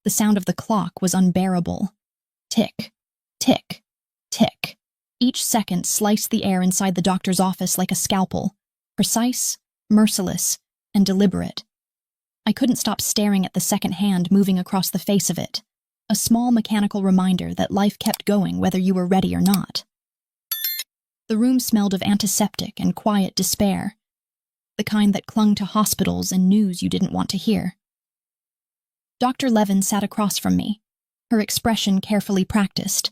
The sound of the clock was unbearable. Tick, tick, tick. Each second sliced the air inside the doctor's office like a scalpel, precise, merciless, and deliberate. I couldn't stop staring at the second hand moving across the face of it, a small mechanical reminder that life kept going whether you were ready or not. The room smelled of antiseptic and quiet despair, the kind that clung to hospitals and news you didn't want to hear. Dr. Levin sat across from me, her expression carefully practiced,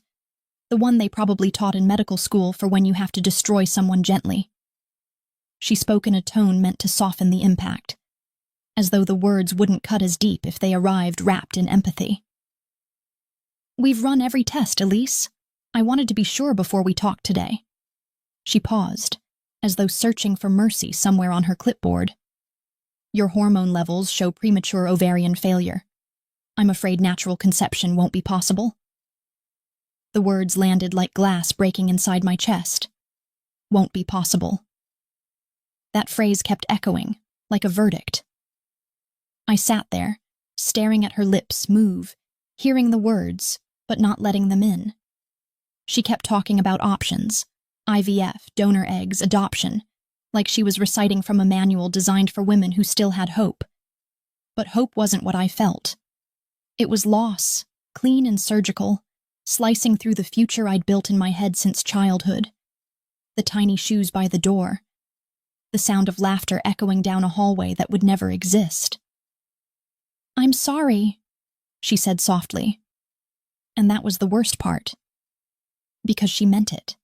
the one they probably taught in medical school for when you have to destroy someone gently. She spoke in a tone meant to soften the impact, as though the words wouldn't cut as deep if they arrived wrapped in empathy. "We've run every test, Elise. I wanted to be sure before we talked today." She paused, as though searching for mercy somewhere on her clipboard. "Your hormone levels show premature ovarian failure. I'm afraid natural conception won't be possible." The words landed like glass breaking inside my chest. Won't be possible. That phrase kept echoing, like a verdict. I sat there, staring at her lips move, hearing the words, but not letting them in. She kept talking about options, IVF, donor eggs, adoption, like she was reciting from a manual designed for women who still had hope. But hope wasn't what I felt. It was loss, clean and surgical, slicing through the future I'd built in my head since childhood. The tiny shoes by the door, the sound of laughter echoing down a hallway that would never exist. "I'm sorry," she said softly. And that was the worst part, because she meant it.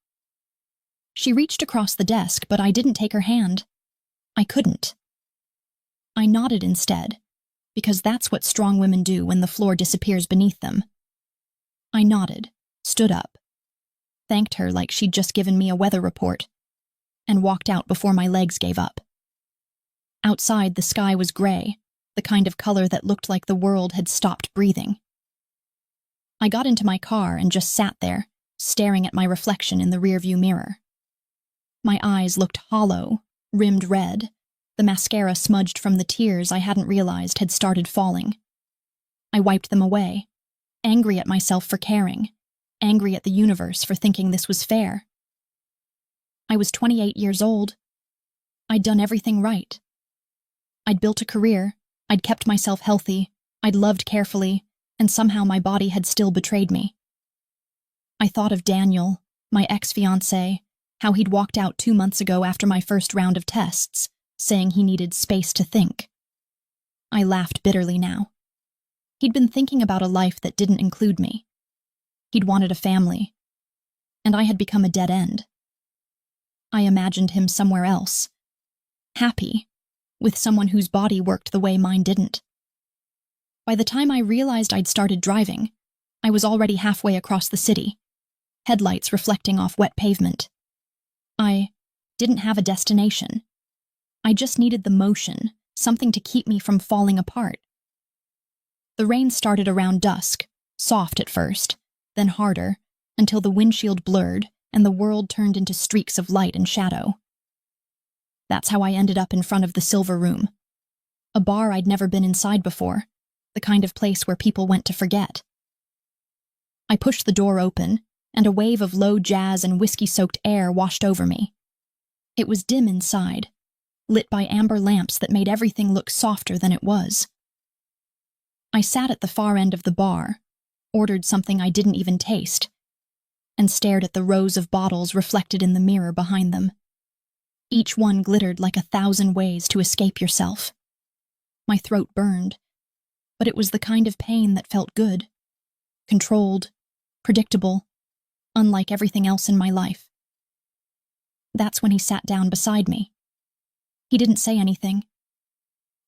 She reached across the desk, but I didn't take her hand. I couldn't. I nodded instead, because that's what strong women do when the floor disappears beneath them. I nodded, stood up, thanked her like she'd just given me a weather report, and walked out before my legs gave up. Outside, the sky was gray, the kind of color that looked like the world had stopped breathing. I got into my car and just sat there, staring at my reflection in the rearview mirror. My eyes looked hollow, rimmed red, the mascara smudged from the tears I hadn't realized had started falling. I wiped them away, angry at myself for caring, angry at the universe for thinking this was fair. I was 28 years old. I'd done everything right. I'd built a career, I'd kept myself healthy, I'd loved carefully, and somehow my body had still betrayed me. I thought of Daniel, my ex-fiancé, how he'd walked out 2 months ago after my first round of tests, saying he needed space to think. I laughed bitterly now. He'd been thinking about a life that didn't include me. He'd wanted a family, and I had become a dead end. I imagined him somewhere else, happy, with someone whose body worked the way mine didn't. By the time I realized I'd started driving, I was already halfway across the city, headlights reflecting off wet pavement. I didn't have a destination. I just needed the motion, something to keep me from falling apart. The rain started around dusk, soft at first, then harder, until the windshield blurred and the world turned into streaks of light and shadow. That's how I ended up in front of the Silver Room, a bar I'd never been inside before, the kind of place where people went to forget. I pushed the door open, and a wave of low jazz and whiskey-soaked air washed over me. It was dim inside, lit by amber lamps that made everything look softer than it was. I sat at the far end of the bar, ordered something I didn't even taste, and stared at the rows of bottles reflected in the mirror behind them. Each one glittered like 1,000 ways to escape yourself. My throat burned, but it was the kind of pain that felt good, controlled, predictable, unlike everything else in my life. That's when he sat down beside me. He didn't say anything,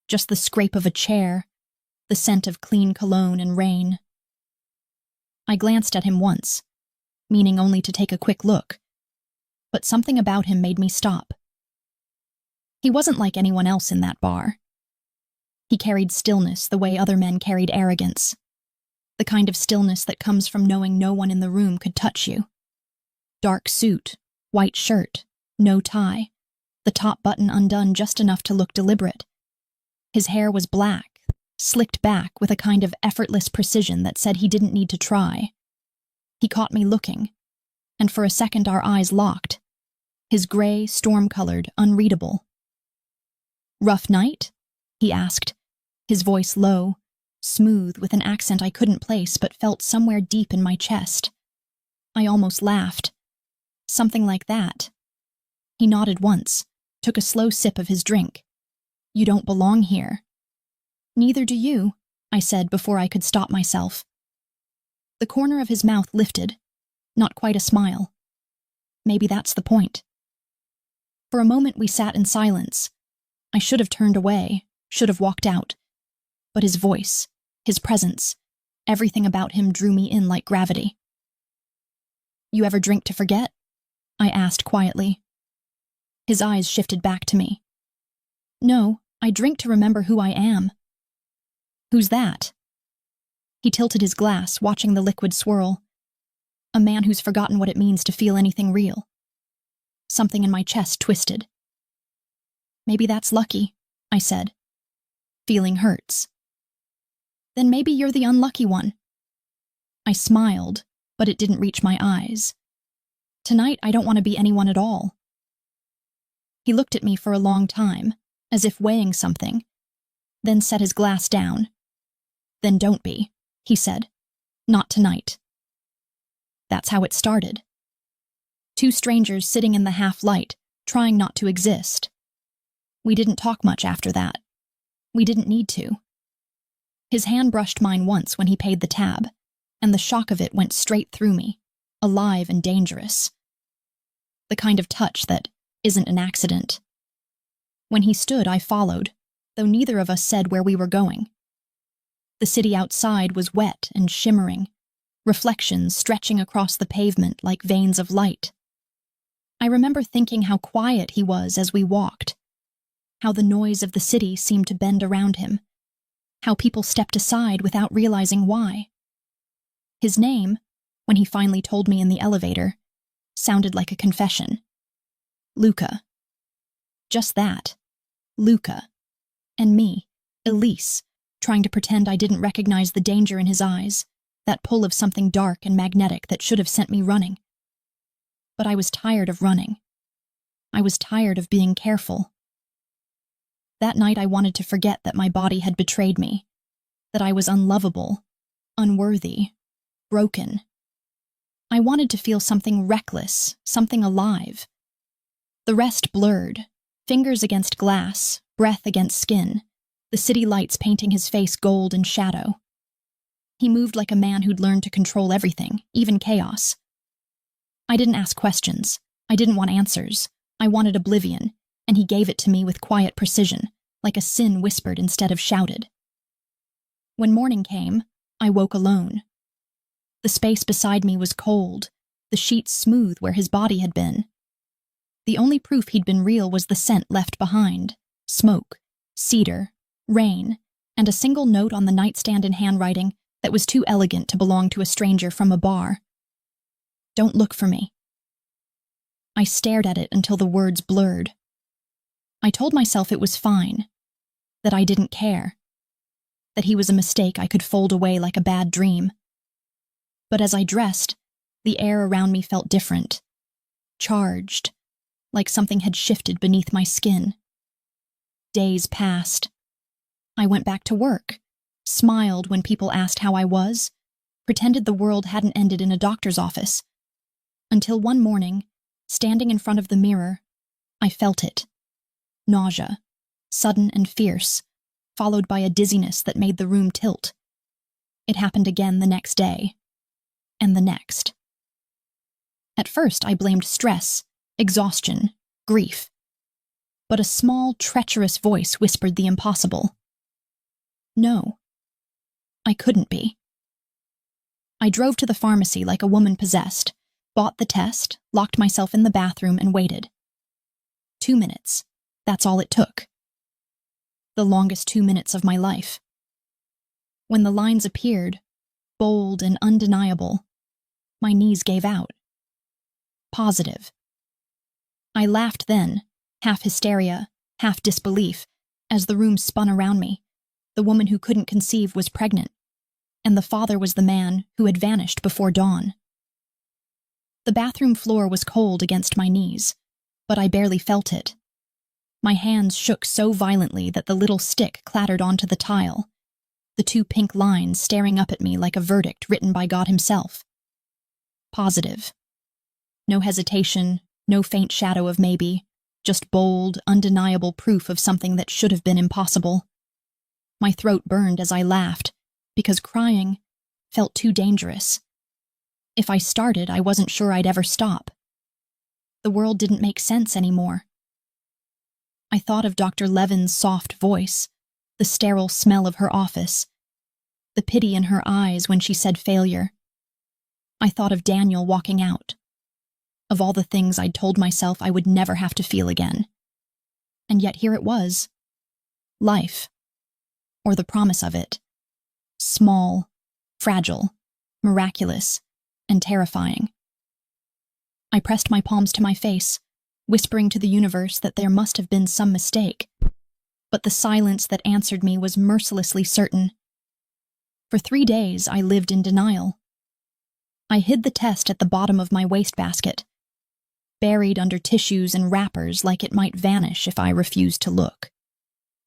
just the scrape of a chair, the scent of clean cologne and rain. I glanced at him once, meaning only to take a quick look, but something about him made me stop. He wasn't like anyone else in that bar. He carried stillness the way other men carried arrogance, the kind of stillness that comes from knowing no one in the room could touch you. Dark suit, white shirt, no tie, the top button undone just enough to look deliberate. His hair was black, slicked back with a kind of effortless precision that said he didn't need to try. He caught me looking, and for a second our eyes locked, his gray, storm-colored, unreadable. "Rough night?" he asked, his voice low, smooth with an accent I couldn't place but felt somewhere deep in my chest. I almost laughed. Something like that. He nodded once, took a slow sip of his drink. "You don't belong here." "Neither do you," I said before I could stop myself. The corner of his mouth lifted, not quite a smile. Maybe that's the point. For a moment we sat in silence. I should have turned away, should have walked out. But his voice, his presence, everything about him drew me in like gravity. "You ever drink to forget?" I asked quietly. His eyes shifted back to me. "No, I drink to remember who I am." "Who's that?" He tilted his glass, watching the liquid swirl. "A man who's forgotten what it means to feel anything real." Something in my chest twisted. "Maybe that's lucky," I said. "Feeling hurts." "Then maybe you're the unlucky one." I smiled, but it didn't reach my eyes. "Tonight I don't want to be anyone at all." He looked at me for a long time, as if weighing something, then set his glass down. "Then don't be," he said. "Not tonight." That's how it started. Two strangers sitting in the half-light, trying not to exist. We didn't talk much after that. We didn't need to. His hand brushed mine once when he paid the tab, and the shock of it went straight through me, alive and dangerous. The kind of touch that isn't an accident. When he stood, I followed, though neither of us said where we were going. The city outside was wet and shimmering, reflections stretching across the pavement like veins of light. I remember thinking how quiet he was as we walked, how the noise of the city seemed to bend around him, how people stepped aside without realizing why. His name, when he finally told me in the elevator, sounded like a confession. Luca. Just that. Luca. And me, Elise, trying to pretend I didn't recognize the danger in his eyes, that pull of something dark and magnetic that should have sent me running. But I was tired of running. I was tired of being careful. That night I wanted to forget that my body had betrayed me, that I was unlovable, unworthy, broken. I wanted to feel something reckless, something alive. The rest blurred, fingers against glass, breath against skin, the city lights painting his face gold and shadow. He moved like a man who'd learned to control everything, even chaos. I didn't ask questions. I didn't want answers. I wanted oblivion, and he gave it to me with quiet precision, like a sin whispered instead of shouted. When morning came, I woke alone. The space beside me was cold, the sheets smooth where his body had been. The only proof he'd been real was the scent left behind: smoke, cedar, rain, and a single note on the nightstand in handwriting that was too elegant to belong to a stranger from a bar. "Don't look for me." I stared at it until the words blurred. I told myself it was fine, that I didn't care, that he was a mistake I could fold away like a bad dream. But as I dressed, the air around me felt different, charged, like something had shifted beneath my skin. Days passed. I went back to work, smiled when people asked how I was, pretended the world hadn't ended in a doctor's office. Until one morning, standing in front of the mirror, I felt it. Nausea, sudden and fierce, followed by a dizziness that made the room tilt. It happened again the next day, and the next. At first, I blamed stress, exhaustion, grief. But a small, treacherous voice whispered the impossible. No, I couldn't be. I drove to the pharmacy like a woman possessed, bought the test, locked myself in the bathroom, and waited. 2 minutes. That's all it took. The longest 2 minutes of my life. When the lines appeared, bold and undeniable, my knees gave out. Positive. I laughed then, half hysteria, half disbelief, as the room spun around me, The woman who couldn't conceive was pregnant, and the father was the man who had vanished before dawn. The bathroom floor was cold against my knees, but I barely felt it. My hands shook so violently that the little stick clattered onto the tile, the two pink lines staring up at me like a verdict written by God himself. Positive. No hesitation, no faint shadow of maybe, just bold, undeniable proof of something that should have been impossible. My throat burned as I laughed, because crying felt too dangerous. If I started, I wasn't sure I'd ever stop. The world didn't make sense anymore. I thought of Dr. Levin's soft voice, the sterile smell of her office, the pity in her eyes when she said failure. I thought of Daniel walking out, of all the things I'd told myself I would never have to feel again. And yet here it was. Life. Or the promise of it. Small, fragile, miraculous, and terrifying. I pressed my palms to my face, whispering to the universe that there must have been some mistake, but the silence that answered me was mercilessly certain. For 3 days, I lived in denial. I hid the test at the bottom of my wastebasket, buried under tissues and wrappers like it might vanish if I refused to look.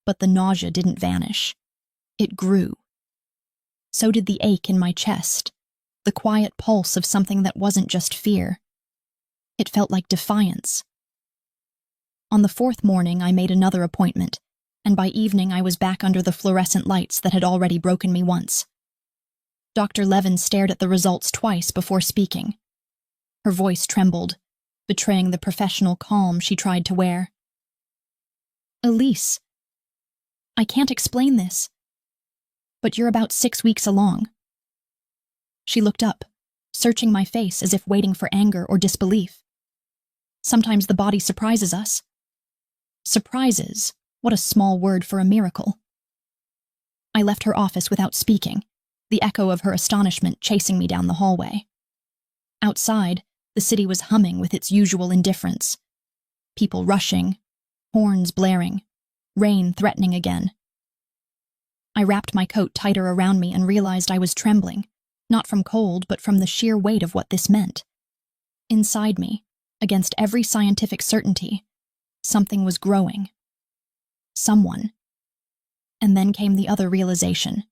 But the nausea didn't vanish. It grew. So did the ache in my chest, the quiet pulse of something that wasn't just fear. It felt like defiance. On the 4th morning, I made another appointment, and by evening I was back under the fluorescent lights that had already broken me once. Dr. Levin stared at the results twice before speaking. Her voice trembled, betraying the professional calm she tried to wear. Elise, I can't explain this, but you're about 6 weeks along. She looked up, searching my face as if waiting for anger or disbelief. Sometimes the body surprises us. Surprises, what a small word for a miracle. I left her office without speaking, the echo of her astonishment chasing me down the hallway. Outside, the city was humming with its usual indifference. People rushing, horns blaring, rain threatening again. I wrapped my coat tighter around me and realized I was trembling, not from cold but from the sheer weight of what this meant. Inside me, against every scientific certainty, something was growing. Someone. And then came the other realization,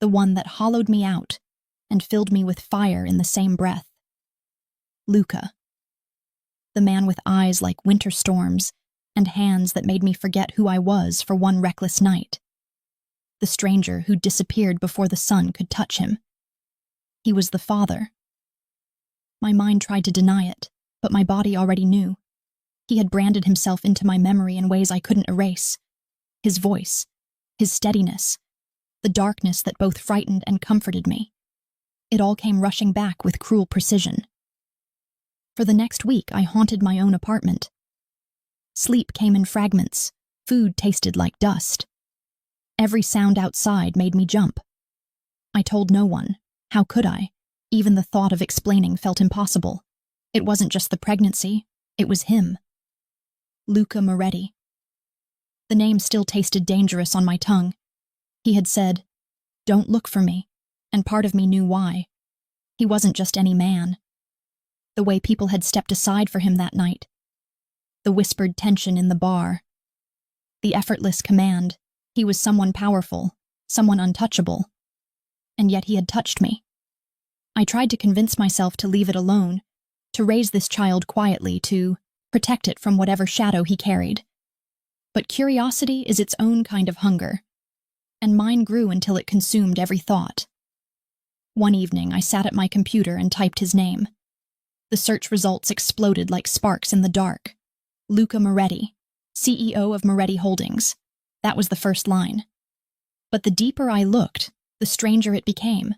the one that hollowed me out and filled me with fire in the same breath. Luca. The man with eyes like winter storms and hands that made me forget who I was for one reckless night. The stranger who disappeared before the sun could touch him. He was the father. My mind tried to deny it, but my body already knew. He had branded himself into my memory in ways I couldn't erase. His voice, his steadiness, the darkness that both frightened and comforted me. It all came rushing back with cruel precision. For the next week, I haunted my own apartment. Sleep came in fragments. Food tasted like dust. Every sound outside made me jump. I told no one. How could I? Even the thought of explaining felt impossible. It wasn't just the pregnancy. It was him. Luca Moretti. The name still tasted dangerous on my tongue. He had said, "Don't look for me," and part of me knew why. He wasn't just any man. The way people had stepped aside for him that night. The whispered tension in the bar. The effortless command. He was someone powerful, someone untouchable. And yet he had touched me. I tried to convince myself to leave it alone, to raise this child quietly, to protect it from whatever shadow he carried. But curiosity is its own kind of hunger, and mine grew until it consumed every thought. One evening, I sat at my computer and typed his name. The search results exploded like sparks in the dark. Luca Moretti, CEO of Moretti Holdings. That was the first line. But the deeper I looked, the stranger it became.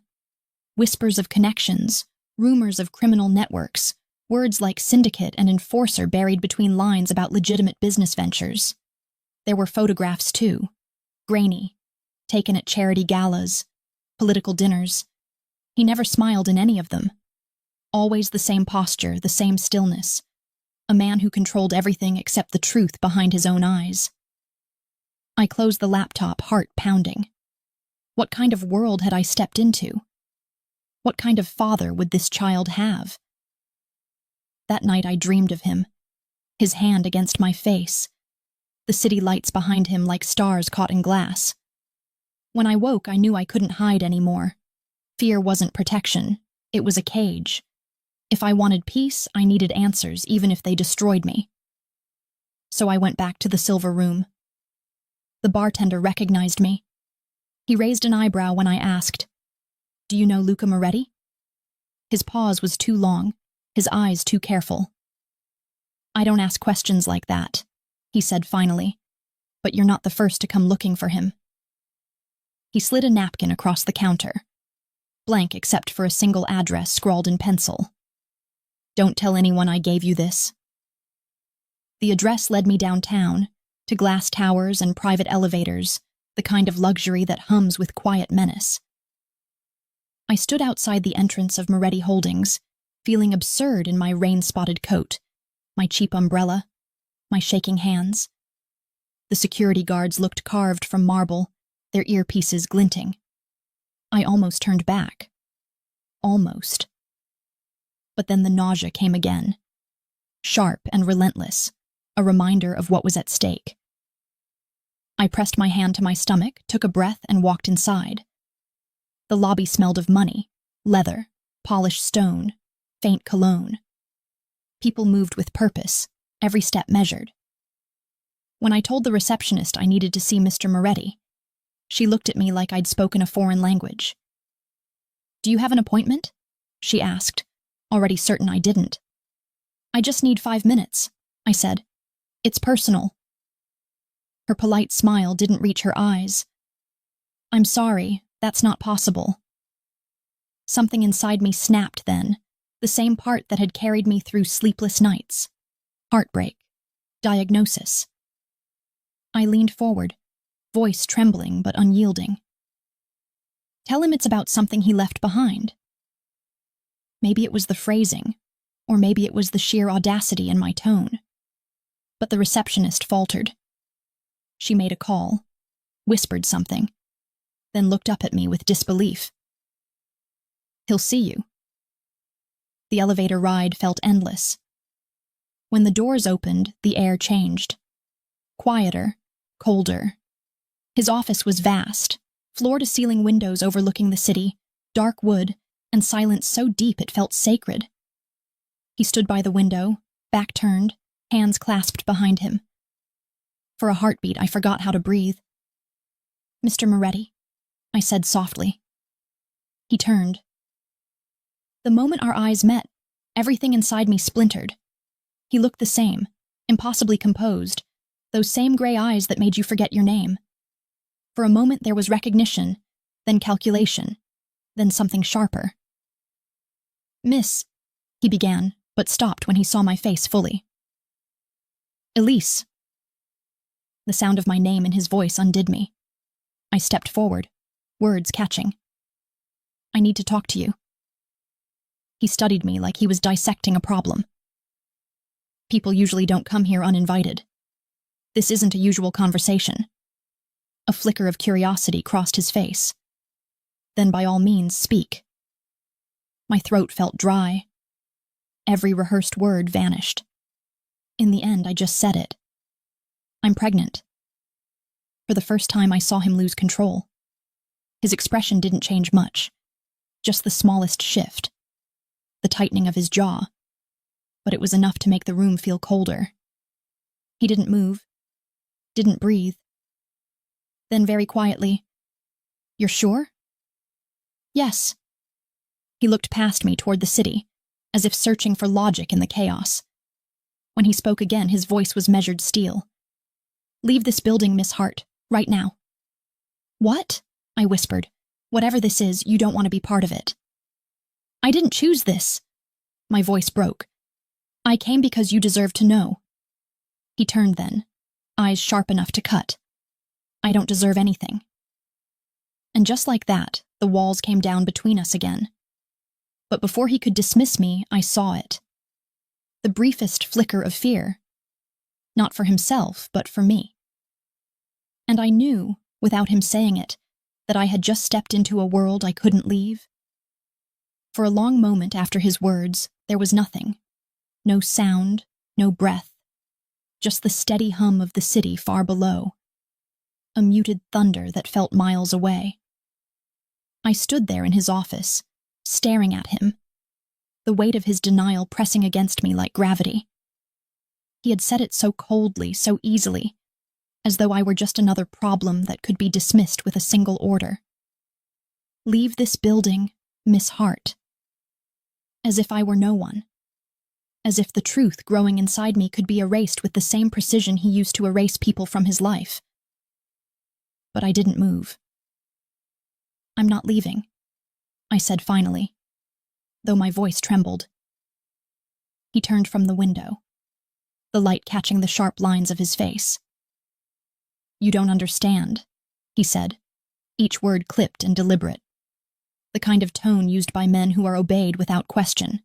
Whispers of connections, rumors of criminal networks, words like syndicate and enforcer buried between lines about legitimate business ventures. There were photographs, too. Grainy, taken at charity galas, political dinners. He never smiled in any of them. Always the same posture, the same stillness. A man who controlled everything except the truth behind his own eyes. I closed the laptop, heart pounding. What kind of world had I stepped into? What kind of father would this child have? That night I dreamed of him, his hand against my face, the city lights behind him like stars caught in glass. When I woke, I knew I couldn't hide anymore. Fear wasn't protection, it was a cage. If I wanted peace, I needed answers, even if they destroyed me. So I went back to the silver room. The bartender recognized me. He raised an eyebrow when I asked, "Do you know Luca Moretti?" His pause was too long, his eyes too careful. "I don't ask questions like that," he said finally, "but you're not the first to come looking for him." He slid a napkin across the counter, blank except for a single address scrawled in pencil. "Don't tell anyone I gave you this." The address led me downtown, to glass towers and private elevators, the kind of luxury that hums with quiet menace. I stood outside the entrance of Moretti Holdings, feeling absurd in my rain-spotted coat, my cheap umbrella, my shaking hands. The security guards looked carved from marble, their earpieces glinting. I almost turned back. Almost. But then the nausea came again. Sharp and relentless, a reminder of what was at stake. I pressed my hand to my stomach, took a breath, and walked inside. The lobby smelled of money, leather, polished stone, faint cologne. People moved with purpose, every step measured. When I told the receptionist I needed to see Mr. Moretti, she looked at me like I'd spoken a foreign language. "Do you have an appointment?" she asked, already certain I didn't. "I just need 5 minutes," I said. "It's personal." Her polite smile didn't reach her eyes. "I'm sorry, that's not possible." Something inside me snapped then, the same part that had carried me through sleepless nights. Heartbreak. Diagnosis. I leaned forward, voice trembling but unyielding. "Tell him it's about something he left behind." Maybe it was the phrasing, or maybe it was the sheer audacity in my tone. But the receptionist faltered. She made a call, whispered something, then looked up at me with disbelief. "He'll see you." The elevator ride felt endless. When the doors opened, the air changed. Quieter, colder. His office was vast, floor-to-ceiling windows overlooking the city, dark wood, and silence so deep it felt sacred. He stood by the window, back turned, hands clasped behind him. For a heartbeat, I forgot how to breathe. "Mr. Moretti," I said softly. He turned. The moment our eyes met, everything inside me splintered. He looked the same, impossibly composed, those same gray eyes that made you forget your name. For a moment there was recognition, then calculation, then something sharper. "Miss," he began, but stopped when he saw my face fully. "Elise." The sound of my name in his voice undid me. I stepped forward, words catching. "I need to talk to you." He studied me like he was dissecting a problem. "People usually don't come here uninvited. This isn't a usual conversation." A flicker of curiosity crossed his face. "Then by all means, speak." My throat felt dry. Every rehearsed word vanished. In the end, I just said it. "I'm pregnant." For the first time, I saw him lose control. His expression didn't change much, just the smallest shift, the tightening of his jaw, but it was enough to make the room feel colder. He didn't move, didn't breathe. Then very quietly, "You're sure?" "Yes." He looked past me toward the city, as if searching for logic in the chaos. When he spoke again, his voice was measured steel. "Leave this building, Miss Hart, right now." "What?" I whispered. "Whatever this is, you don't want to be part of it." "I didn't choose this." My voice broke. "I came because you deserve to know." He turned then, eyes sharp enough to cut. "I don't deserve anything." And just like that, the walls came down between us again. But before he could dismiss me, I saw it. The briefest flicker of fear. Not for himself, but for me. And I knew, without him saying it, that I had just stepped into a world I couldn't leave. For a long moment after his words, there was nothing. No sound, no breath. Just the steady hum of the city far below. A muted thunder that felt miles away. I stood there in his office, staring at him, the weight of his denial pressing against me like gravity. He had said it so coldly, so easily, as though I were just another problem that could be dismissed with a single order. Leave this building, Miss Hart. As if I were no one. As if the truth growing inside me could be erased with the same precision he used to erase people from his life. But I didn't move. I'm not leaving, I said finally, though my voice trembled. He turned from the window, the light catching the sharp lines of his face. You don't understand, he said, each word clipped and deliberate, the kind of tone used by men who are obeyed without question.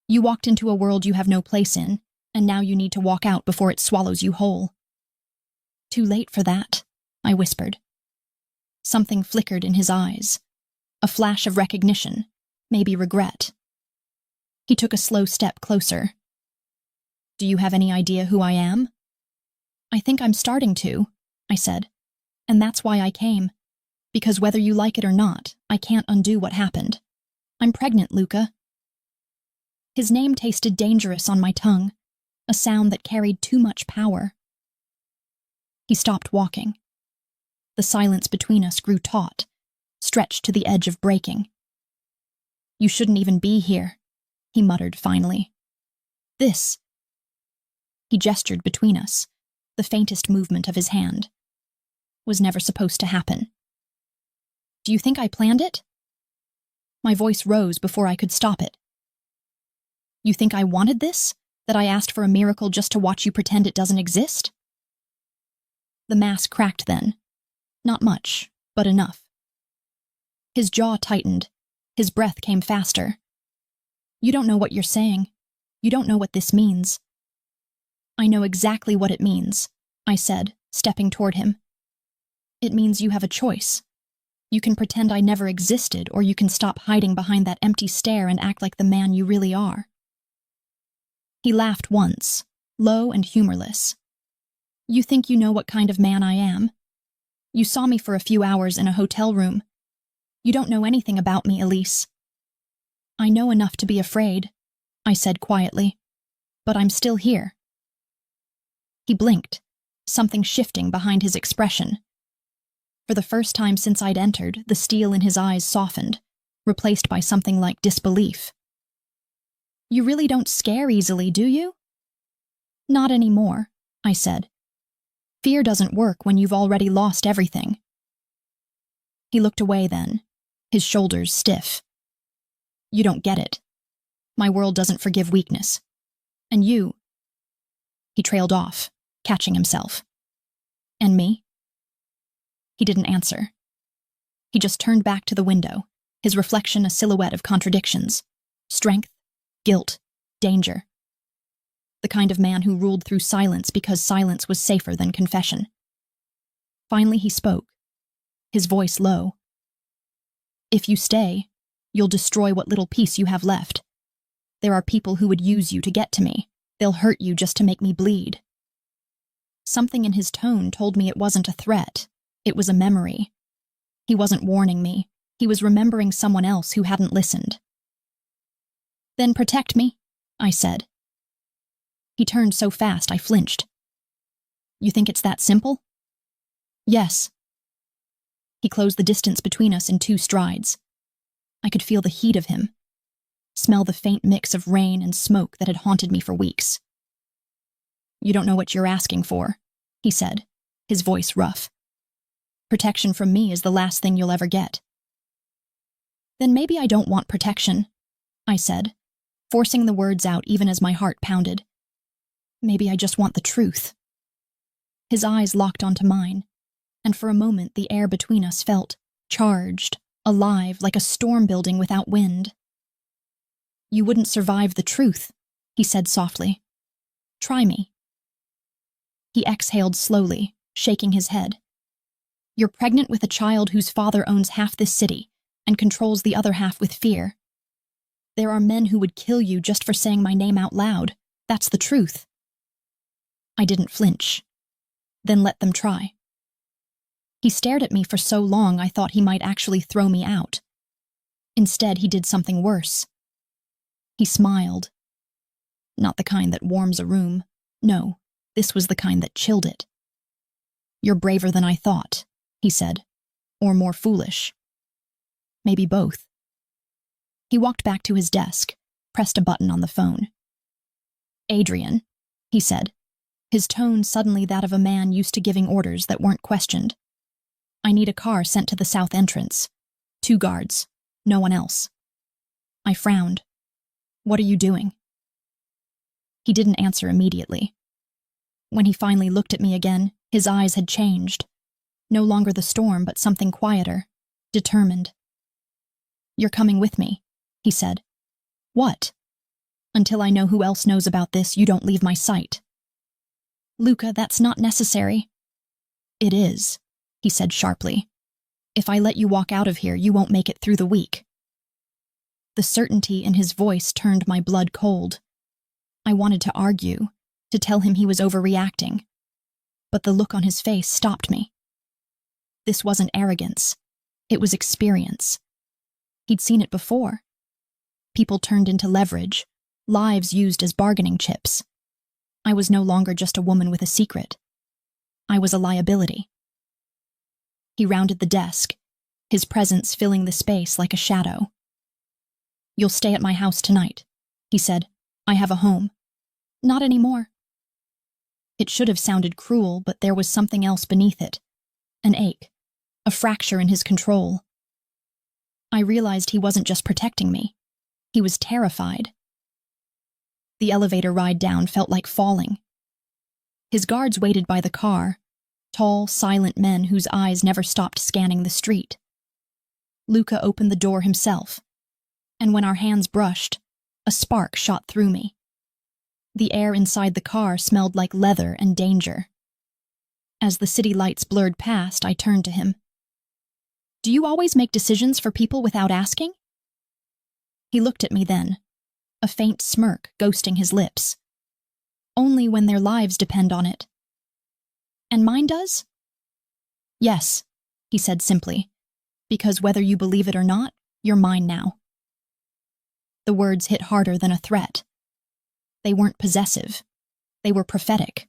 You walked into a world you have no place in, and now you need to walk out before it swallows you whole. Too late for that, I whispered. Something flickered in his eyes, a flash of recognition, maybe regret. He took a slow step closer. Do you have any idea who I am? I think I'm starting to, I said, and that's why I came. Because whether you like it or not, I can't undo what happened. I'm pregnant, Luca. His name tasted dangerous on my tongue, a sound that carried too much power. He stopped walking. The silence between us grew taut, stretched to the edge of breaking. You shouldn't even be here, he muttered finally. This. He gestured between us, the faintest movement of his hand. Was never supposed to happen. Do you think I planned it? My voice rose before I could stop it. You think I wanted this? That I asked for a miracle just to watch you pretend it doesn't exist? The mask cracked then. Not much, but enough. His jaw tightened. His breath came faster. You don't know what you're saying. You don't know what this means. I know exactly what it means, I said, stepping toward him. It means you have a choice. You can pretend I never existed, or you can stop hiding behind that empty stare and act like the man you really are. He laughed once, low and humorless. You think you know what kind of man I am? You saw me for a few hours in a hotel room. You don't know anything about me, Elise. I know enough to be afraid, I said quietly, but I'm still here. He blinked, something shifting behind his expression. For the first time since I'd entered, the steel in his eyes softened, replaced by something like disbelief. You really don't scare easily, do you? Not anymore, I said. Fear doesn't work when you've already lost everything. He looked away then, his shoulders stiff. You don't get it. My world doesn't forgive weakness. And you... He trailed off, catching himself. And me? He didn't answer. He just turned back to the window, his reflection a silhouette of contradictions. Strength, guilt, danger. The kind of man who ruled through silence because silence was safer than confession. Finally he spoke, his voice low. If you stay, you'll destroy what little peace you have left. There are people who would use you to get to me. They'll hurt you just to make me bleed. Something in his tone told me it wasn't a threat. It was a memory. He wasn't warning me. He was remembering someone else who hadn't listened. Then protect me, I said. He turned so fast I flinched. You think it's that simple? Yes. He closed the distance between us in 2 strides. I could feel the heat of him, smell the faint mix of rain and smoke that had haunted me for weeks. You don't know what you're asking for, he said, his voice rough. Protection from me is the last thing you'll ever get. Then maybe I don't want protection, I said, forcing the words out even as my heart pounded. Maybe I just want the truth. His eyes locked onto mine, and for a moment the air between us felt charged, alive, like a storm building without wind. You wouldn't survive the truth, he said softly. Try me. He exhaled slowly, shaking his head. You're pregnant with a child whose father owns half this city and controls the other half with fear. There are men who would kill you just for saying my name out loud. That's the truth. I didn't flinch. Then let them try. He stared at me for so long I thought he might actually throw me out. Instead, he did something worse. He smiled. Not the kind that warms a room. No, this was the kind that chilled it. You're braver than I thought, he said. Or more foolish. Maybe both. He walked back to his desk, pressed a button on the phone. Adrian, he said, his tone suddenly that of a man used to giving orders that weren't questioned. I need a car sent to the south entrance. 2 guards. No one else. I frowned. What are you doing? He didn't answer immediately. When he finally looked at me again, his eyes had changed. No longer the storm, but something quieter, determined. You're coming with me, he said. What? Until I know who else knows about this, you don't leave my sight. Luca, that's not necessary. It is, he said sharply. If I let you walk out of here, you won't make it through the week. The certainty in his voice turned my blood cold. I wanted to argue, to tell him he was overreacting. But the look on his face stopped me. This wasn't arrogance. It was experience. He'd seen it before. People turned into leverage, lives used as bargaining chips. I was no longer just a woman with a secret. I was a liability. He rounded the desk, his presence filling the space like a shadow. You'll stay at my house tonight, he said. I have a home. Not anymore. It should have sounded cruel, but there was something else beneath it. An ache, a fracture in his control. I realized he wasn't just protecting me. He was terrified. The elevator ride down felt like falling. His guards waited by the car, tall, silent men whose eyes never stopped scanning the street. Luca opened the door himself, and when our hands brushed, a spark shot through me. The air inside the car smelled like leather and danger. As the city lights blurred past, I turned to him. Do you always make decisions for people without asking? He looked at me then, a faint smirk ghosting his lips. Only when their lives depend on it. And mine does? Yes, he said simply, because whether you believe it or not, you're mine now. The words hit harder than a threat. They weren't possessive. They were prophetic.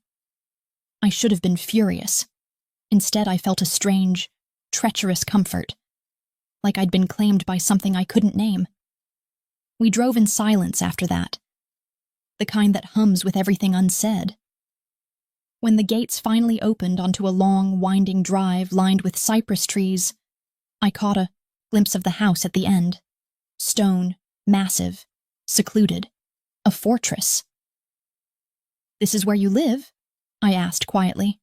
I should have been furious. Instead, I felt a strange, treacherous comfort, like I'd been claimed by something I couldn't name. We drove in silence after that, the kind that hums with everything unsaid. When the gates finally opened onto a long, winding drive lined with cypress trees, I caught a glimpse of the house at the end. Stone, massive, secluded, a fortress. This is where you live? I asked quietly.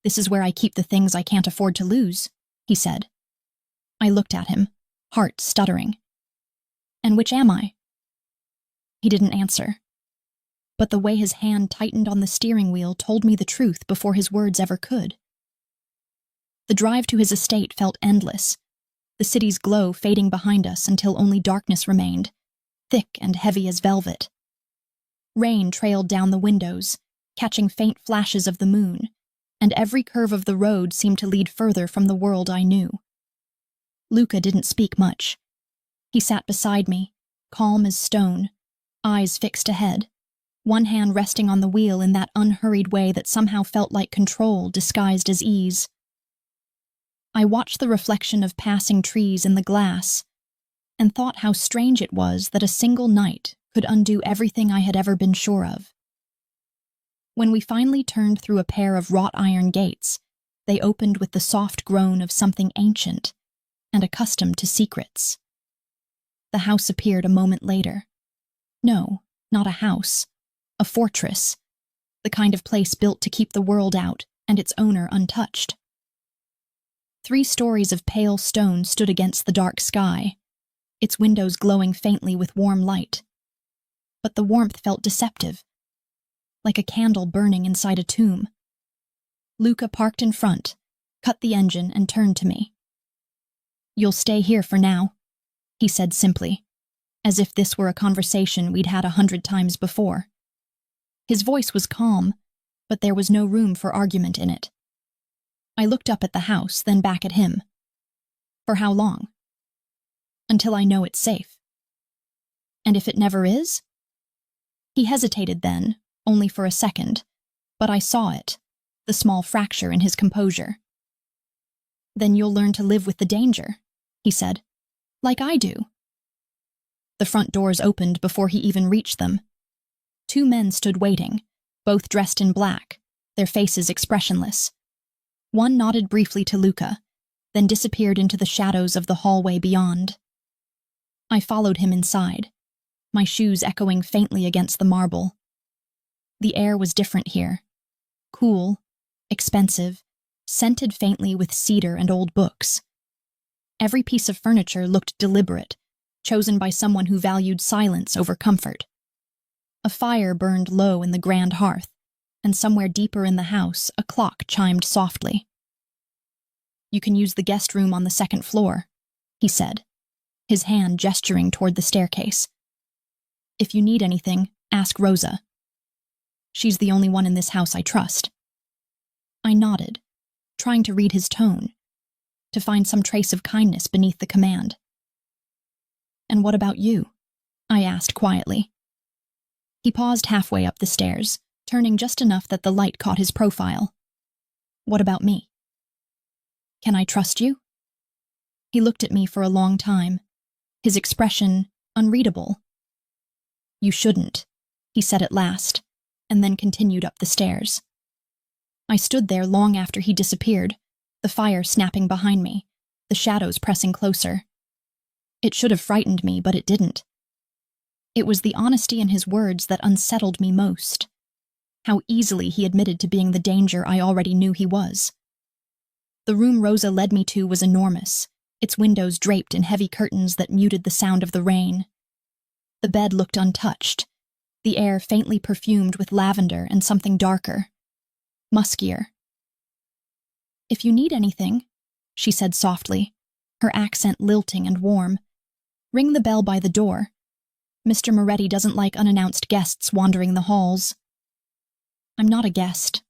This is where I keep the things I can't afford to lose, he said. I looked at him, heart stuttering. And which am I? He didn't answer. But the way his hand tightened on the steering wheel told me the truth before his words ever could. The drive to his estate felt endless, the city's glow fading behind us until only darkness remained, thick and heavy as velvet. Rain trailed down the windows, catching faint flashes of the moon, and every curve of the road seemed to lead further from the world I knew. Luca didn't speak much. He sat beside me, calm as stone, eyes fixed ahead, one hand resting on the wheel in that unhurried way that somehow felt like control disguised as ease. I watched the reflection of passing trees in the glass and thought how strange it was that a single night could undo everything I had ever been sure of. When we finally turned through a pair of wrought iron gates, they opened with the soft groan of something ancient and accustomed to secrets. The house appeared a moment later. No, not a house. A fortress. The kind of place built to keep the world out and its owner untouched. 3 stories of pale stone stood against the dark sky, its windows glowing faintly with warm light. But the warmth felt deceptive, like a candle burning inside a tomb. Luca parked in front, cut the engine, and turned to me. "You'll stay here for now," he said simply, as if this were a conversation we'd had 100 times before. His voice was calm, but there was no room for argument in it. I looked up at the house, then back at him. "For how long?" "Until I know it's safe." "And if it never is?" He hesitated then, only for a second, but I saw it, the small fracture in his composure. "Then you'll learn to live with the danger," he said, "like I do." The front doors opened before he even reached them. 2 men stood waiting, both dressed in black, their faces expressionless. One nodded briefly to Luca, then disappeared into the shadows of the hallway beyond. I followed him inside, my shoes echoing faintly against the marble. The air was different here. Cool, expensive, scented faintly with cedar and old books. Every piece of furniture looked deliberate, chosen by someone who valued silence over comfort. A fire burned low in the grand hearth, and somewhere deeper in the house, a clock chimed softly. "You can use the guest room on the 2nd floor," he said, his hand gesturing toward the staircase. "If you need anything, ask Rosa. She's the only one in this house I trust." I nodded, trying to read his tone, to find some trace of kindness beneath the command. "And what about you?" I asked quietly. He paused halfway up the stairs, turning just enough that the light caught his profile. "What about me?" "Can I trust you?" He looked at me for a long time, his expression unreadable. "You shouldn't," he said at last, and then continued up the stairs. I stood there long after he disappeared, the fire snapping behind me, the shadows pressing closer. It should have frightened me, but it didn't. It was the honesty in his words that unsettled me most. How easily he admitted to being the danger I already knew he was. The room Rosa led me to was enormous, its windows draped in heavy curtains that muted the sound of the rain. The bed looked untouched, the air faintly perfumed with lavender and something darker, muskier. "If you need anything," she said softly, her accent lilting and warm, "ring the bell by the door. Mr. Moretti doesn't like unannounced guests wandering the halls." "I'm not a guest,"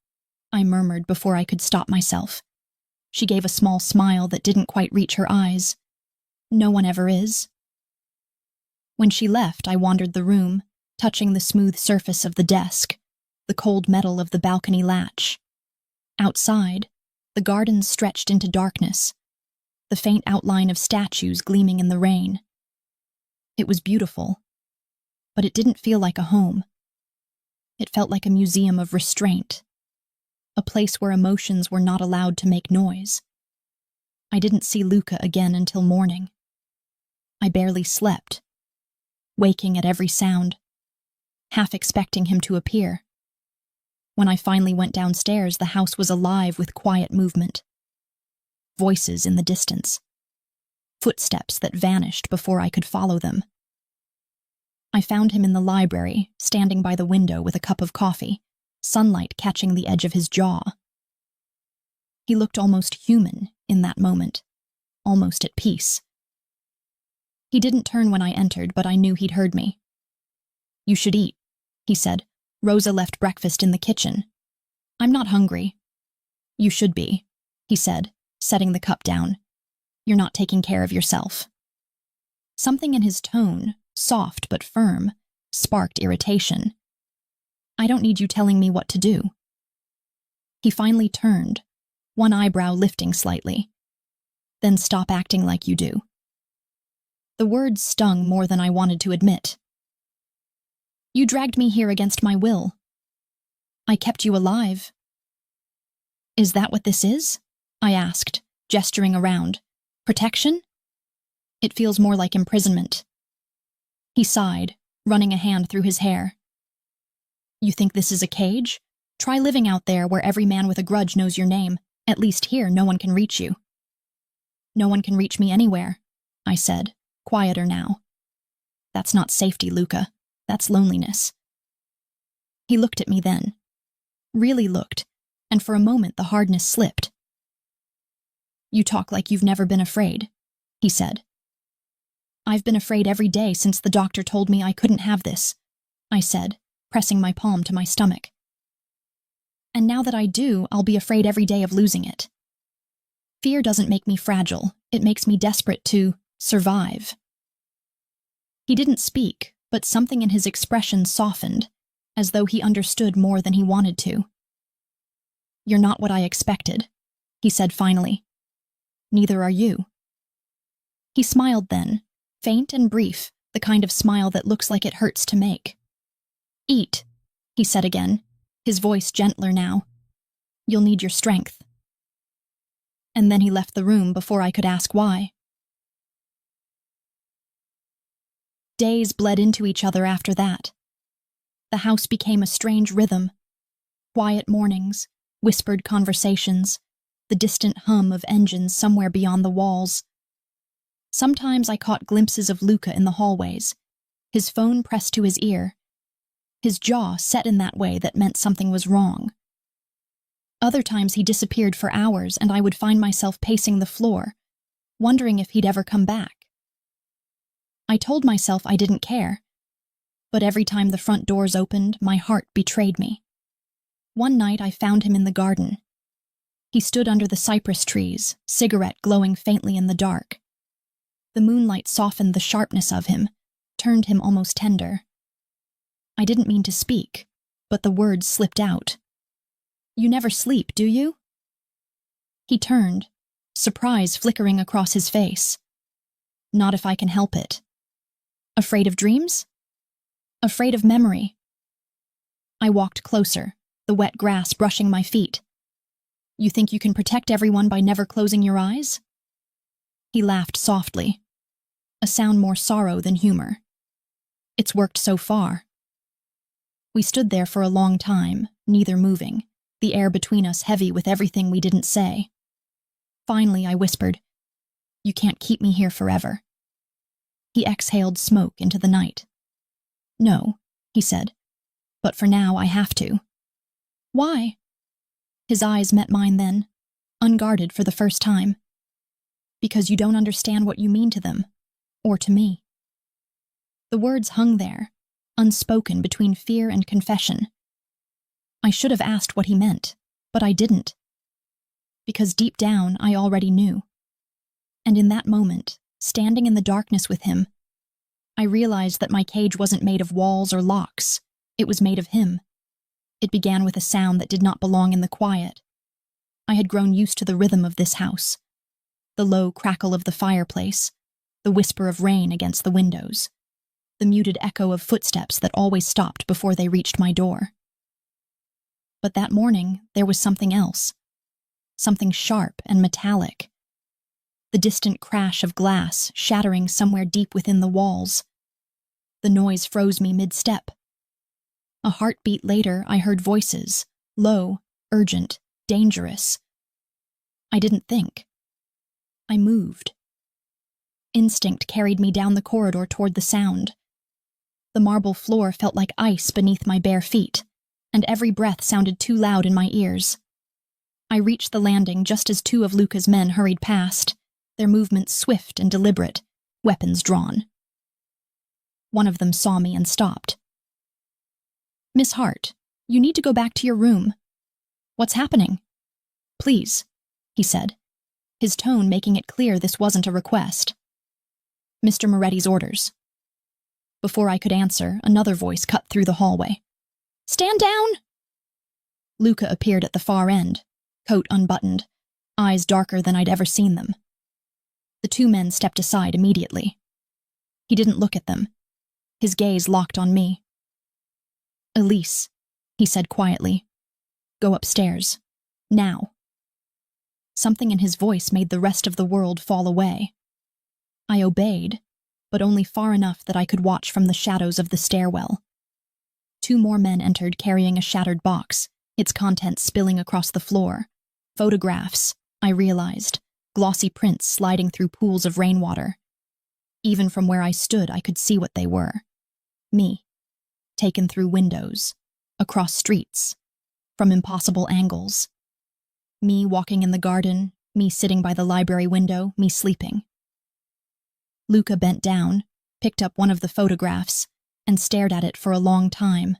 I murmured before I could stop myself. She gave a small smile that didn't quite reach her eyes. "No one ever is." When she left, I wandered the room, touching the smooth surface of the desk, the cold metal of the balcony latch. Outside, the gardens stretched into darkness, the faint outline of statues gleaming in the rain. It was beautiful, but it didn't feel like a home. It felt like a museum of restraint, a place where emotions were not allowed to make noise. I didn't see Luca again until morning. I barely slept, waking at every sound, half expecting him to appear. When I finally went downstairs, the house was alive with quiet movement. Voices in the distance. Footsteps that vanished before I could follow them. I found him in the library, standing by the window with a cup of coffee, sunlight catching the edge of his jaw. He looked almost human in that moment, almost at peace. He didn't turn when I entered, but I knew he'd heard me. "You should eat," he said. "Rosa left breakfast in the kitchen." "I'm not hungry." "You should be," he said, setting the cup down. "You're not taking care of yourself." Something in his tone, soft but firm, sparked irritation. "I don't need you telling me what to do." He finally turned, one eyebrow lifting slightly. "Then stop acting like you do." The words stung more than I wanted to admit. "You dragged me here against my will. I kept you alive." "Is that what this is?" I asked, gesturing around. "Protection?" "It feels more like imprisonment." He sighed, running a hand through his hair. "You think this is a cage? Try living out there where every man with a grudge knows your name. At least here, no one can reach you." "No one can reach me anywhere," I said, quieter now. "That's not safety, Luca. That's loneliness." He looked at me then. Really looked, and for a moment the hardness slipped. "You talk like you've never been afraid," he said. "I've been afraid every day since the doctor told me I couldn't have this," I said, pressing my palm to my stomach. "And now that I do, I'll be afraid every day of losing it. Fear doesn't make me fragile, it makes me desperate to survive." He didn't speak, but something in his expression softened, as though he understood more than he wanted to. "You're not what I expected," he said finally. "Neither are you." He smiled then, faint and brief, the kind of smile that looks like it hurts to make. "Eat," he said again, his voice gentler now. "You'll need your strength." And then he left the room before I could ask why. Days bled into each other after that. The house became a strange rhythm. Quiet mornings, whispered conversations, the distant hum of engines somewhere beyond the walls. Sometimes I caught glimpses of Luca in the hallways, his phone pressed to his ear, his jaw set in that way that meant something was wrong. Other times he disappeared for hours and I would find myself pacing the floor, wondering if he'd ever come back. I told myself I didn't care, but every time the front doors opened, my heart betrayed me. One night I found him in the garden. He stood under the cypress trees, cigarette glowing faintly in the dark. The moonlight softened the sharpness of him, turned him almost tender. I didn't mean to speak, but the words slipped out. "You never sleep, do you?" He turned, surprise flickering across his face. "Not if I can help it." "Afraid of dreams?" "Afraid of memory." I walked closer, the wet grass brushing my feet. "You think you can protect everyone by never closing your eyes?" He laughed softly, a sound more sorrow than humor. "It's worked so far." We stood there for a long time, neither moving, the air between us heavy with everything we didn't say. Finally, I whispered, "You can't keep me here forever." He exhaled smoke into the night. "No," he said, "but for now I have to." "Why?" His eyes met mine then, unguarded for the first time. "Because you don't understand what you mean to them, or to me." The words hung there, unspoken between fear and confession. I should have asked what he meant, but I didn't. Because deep down I already knew. And in that moment, standing in the darkness with him, I realized that my cage wasn't made of walls or locks, it was made of him. It began with a sound that did not belong in the quiet. I had grown used to the rhythm of this house, the low crackle of the fireplace, the whisper of rain against the windows, the muted echo of footsteps that always stopped before they reached my door. But that morning, there was something else, something sharp and metallic. The distant crash of glass shattering somewhere deep within the walls. The noise froze me mid-step. A heartbeat later, I heard voices, low, urgent, dangerous. I didn't think. I moved. Instinct carried me down the corridor toward the sound. The marble floor felt like ice beneath my bare feet, and every breath sounded too loud in my ears. I reached the landing just as two of Luca's men hurried past, their movements swift and deliberate, weapons drawn. One of them saw me and stopped. "Miss Hart, you need to go back to your room." "What's happening?" "Please," he said, his tone making it clear this wasn't a request. "Mr. Moretti's orders." Before I could answer, another voice cut through the hallway. "Stand down!" Luca appeared at the far end, coat unbuttoned, eyes darker than I'd ever seen them. The two men stepped aside immediately. He didn't look at them. His gaze locked on me. "Elise," he said quietly, "go upstairs. Now." Something in his voice made the rest of the world fall away. I obeyed, but only far enough that I could watch from the shadows of the stairwell. Two more men entered carrying a shattered box, its contents spilling across the floor. Photographs, I realized, glossy prints sliding through pools of rainwater. Even from where I stood, I could see what they were. Me, taken through windows, across streets, from impossible angles. Me walking in the garden, me sitting by the library window, me sleeping. Luca bent down, picked up one of the photographs, and stared at it for a long time.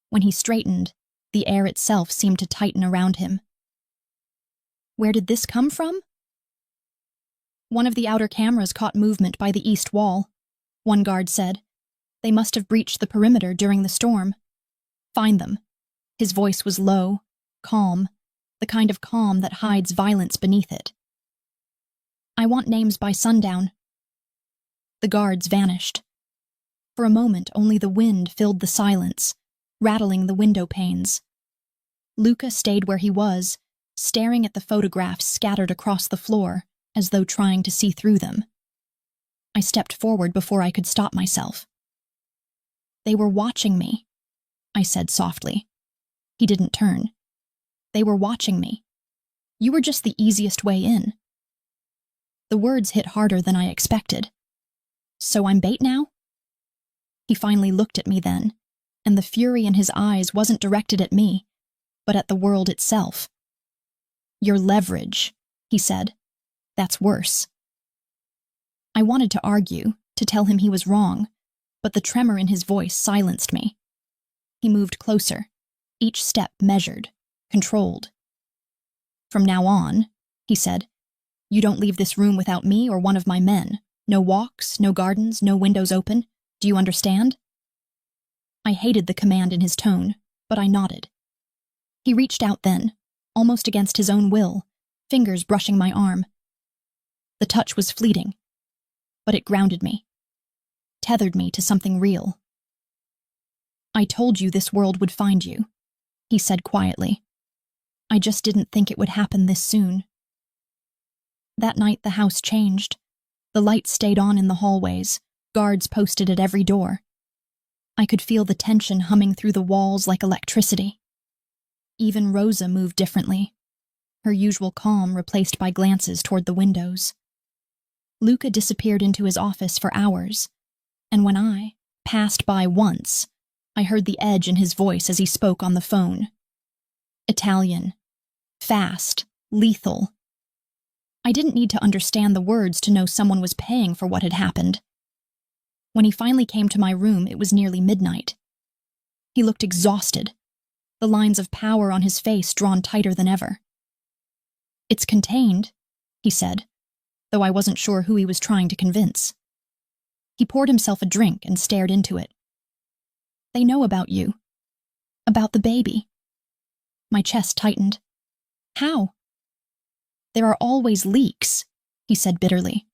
When he straightened, the air itself seemed to tighten around him. Where did this come from? One of the outer cameras caught movement by the east wall, one guard said. They must have breached the perimeter during the storm. Find them. His voice was low, calm, the kind of calm that hides violence beneath it. I want names by sundown. The guards vanished. For a moment, only the wind filled the silence, rattling the window panes. Luca stayed where he was, staring at the photographs scattered across the floor, as though trying to see through them. I stepped forward before I could stop myself. They were watching me, I said softly. He didn't turn. They were watching me. You were just the easiest way in. The words hit harder than I expected. So I'm bait now? He finally looked at me then, and the fury in his eyes wasn't directed at me, but at the world itself. Your leverage, he said. That's worse. I wanted to argue, to tell him he was wrong, but the tremor in his voice silenced me. He moved closer, each step measured, controlled. From now on, he said, you don't leave this room without me or one of my men. No walks, no gardens, no windows open. Do you understand? I hated the command in his tone, but I nodded. He reached out then, almost against his own will, fingers brushing my arm. The touch was fleeting, but it grounded me, tethered me to something real. I told you this world would find you, he said quietly. I just didn't think it would happen this soon. That night the house changed. The lights stayed on in the hallways, guards posted at every door. I could feel the tension humming through the walls like electricity. Even Rosa moved differently, her usual calm replaced by glances toward the windows. Luca disappeared into his office for hours, and when I passed by once, I heard the edge in his voice as he spoke on the phone. Italian. Fast. Lethal. I didn't need to understand the words to know someone was paying for what had happened. When he finally came to my room, it was nearly midnight. He looked exhausted, the lines of power on his face drawn tighter than ever. It's contained, he said, though I wasn't sure who he was trying to convince. He poured himself a drink and stared into it. They know about you. About the baby. My chest tightened. How? There are always leaks, he said bitterly.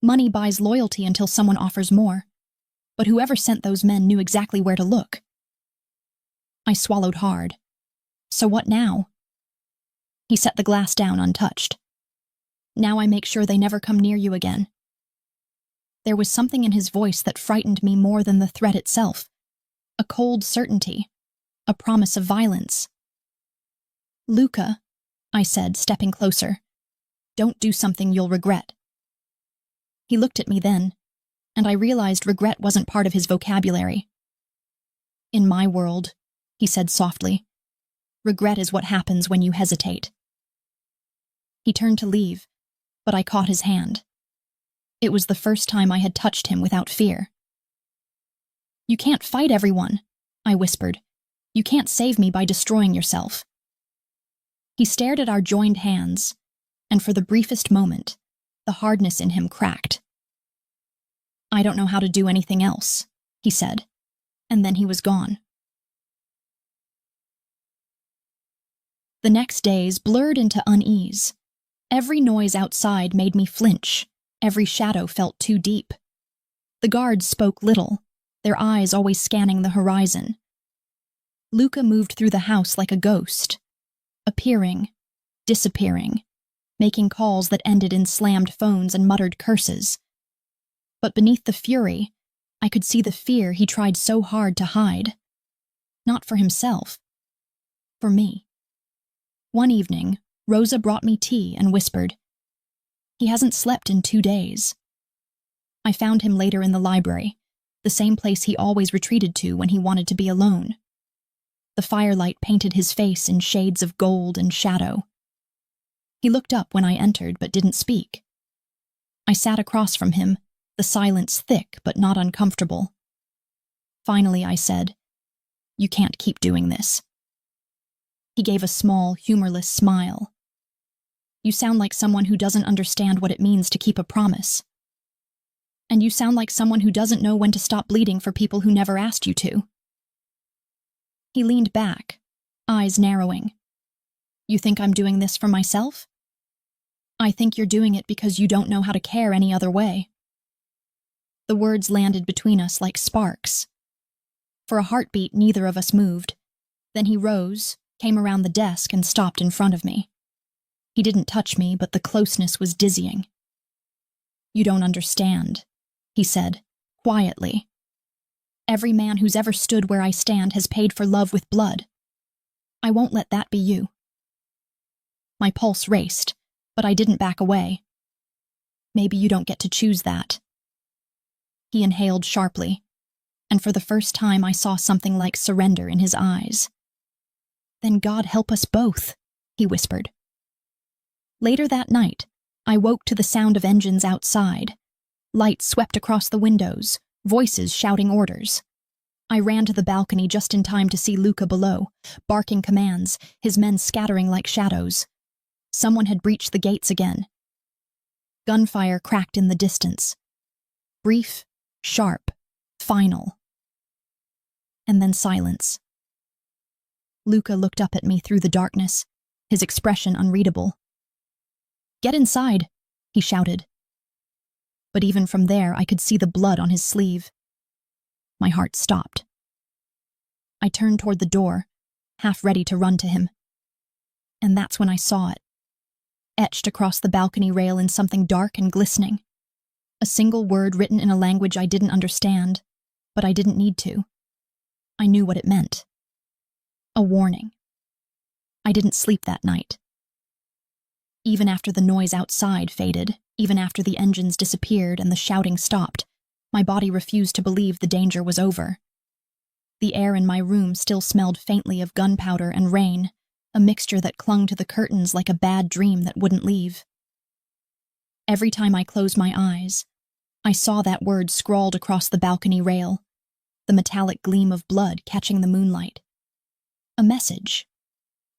Money buys loyalty until someone offers more. But whoever sent those men knew exactly where to look. I swallowed hard. So what now? He set the glass down untouched. Now I make sure they never come near you again. There was something in his voice that frightened me more than the threat itself. A cold certainty. A promise of violence. Luca, I said, stepping closer. Don't do something you'll regret. He looked at me then, and I realized regret wasn't part of his vocabulary. In my world, he said softly, regret is what happens when you hesitate. He turned to leave, but I caught his hand. It was the first time I had touched him without fear. You can't fight everyone, I whispered. You can't save me by destroying yourself. He stared at our joined hands, and for the briefest moment, the hardness in him cracked. I don't know how to do anything else, he said, and then he was gone. The next days blurred into unease. Every noise outside made me flinch. Every shadow felt too deep. The guards spoke little, their eyes always scanning the horizon. Luca moved through the house like a ghost, appearing, disappearing, making calls that ended in slammed phones and muttered curses. But beneath the fury, I could see the fear he tried so hard to hide. Not for himself. For me. One evening, Rosa brought me tea and whispered, "He hasn't slept in 2 days." I found him later in the library, the same place he always retreated to when he wanted to be alone. The firelight painted his face in shades of gold and shadow. He looked up when I entered but didn't speak. I sat across from him, the silence thick but not uncomfortable. Finally, I said, "You can't keep doing this." He gave a small, humorless smile. "You sound like someone who doesn't understand what it means to keep a promise. And you sound like someone who doesn't know when to stop bleeding for people who never asked you to." He leaned back, eyes narrowing. "You think I'm doing this for myself? I think you're doing it because you don't know how to care any other way." The words landed between us like sparks. For a heartbeat, neither of us moved. Then he rose, came around the desk, and stopped in front of me. He didn't touch me, but the closeness was dizzying. "You don't understand," he said, quietly. "Every man who's ever stood where I stand has paid for love with blood. I won't let that be you." My pulse raced, but I didn't back away. "Maybe you don't get to choose that." He inhaled sharply, and for the first time I saw something like surrender in his eyes. "Then God help us both," he whispered. Later that night, I woke to the sound of engines outside. Lights swept across the windows, voices shouting orders. I ran to the balcony just in time to see Luca below, barking commands, his men scattering like shadows. Someone had breached the gates again. Gunfire cracked in the distance. Brief, sharp, final. And then silence. Luca looked up at me through the darkness, his expression unreadable. "Get inside," he shouted. But even from there, I could see the blood on his sleeve. My heart stopped. I turned toward the door, half ready to run to him. And that's when I saw it. Etched across the balcony rail in something dark and glistening. A single word written in a language I didn't understand, but I didn't need to. I knew what it meant. A warning. I didn't sleep that night. Even after the noise outside faded, even after the engines disappeared and the shouting stopped, my body refused to believe the danger was over. The air in my room still smelled faintly of gunpowder and rain, a mixture that clung to the curtains like a bad dream that wouldn't leave. Every time I closed my eyes, I saw that word scrawled across the balcony rail, the metallic gleam of blood catching the moonlight. A message.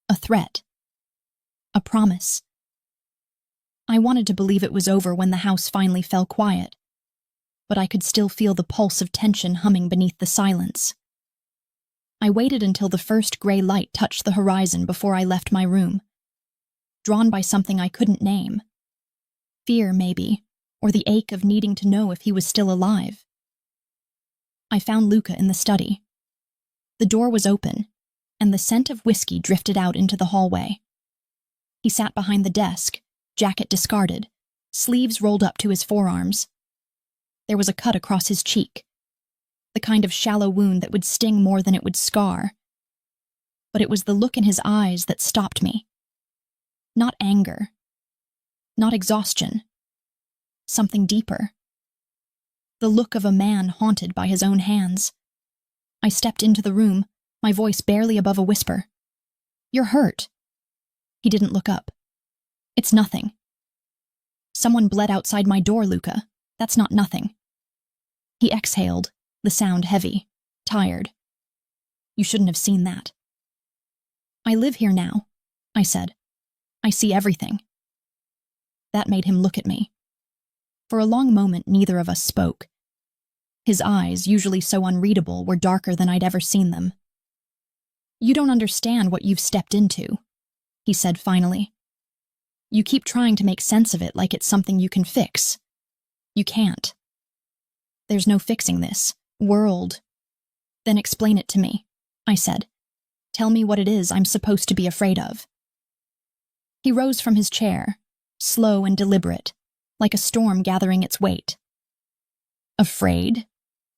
A threat. A promise. I wanted to believe it was over when the house finally fell quiet, but I could still feel the pulse of tension humming beneath the silence. I waited until the first gray light touched the horizon before I left my room, drawn by something I couldn't name. Fear, maybe, or the ache of needing to know if he was still alive. I found Luca in the study. The door was open, and the scent of whiskey drifted out into the hallway. He sat behind the desk, jacket discarded, sleeves rolled up to his forearms. There was a cut across his cheek, the kind of shallow wound that would sting more than it would scar. But it was the look in his eyes that stopped me. Not anger. Not exhaustion. Something deeper. The look of a man haunted by his own hands. I stepped into the room, my voice barely above a whisper. "You're hurt." He didn't look up. "It's nothing." "Someone bled outside my door, Luca. That's not nothing." He exhaled, the sound heavy, tired. "You shouldn't have seen that." "I live here now," I said. "I see everything." That made him look at me. For a long moment, neither of us spoke. His eyes, usually so unreadable, were darker than I'd ever seen them. "You don't understand what you've stepped into," he said finally. "You keep trying to make sense of it like it's something you can fix. You can't. There's no fixing this world." "Then explain it to me," I said. "Tell me what it is I'm supposed to be afraid of." He rose from his chair, slow and deliberate, like a storm gathering its weight. "Afraid?"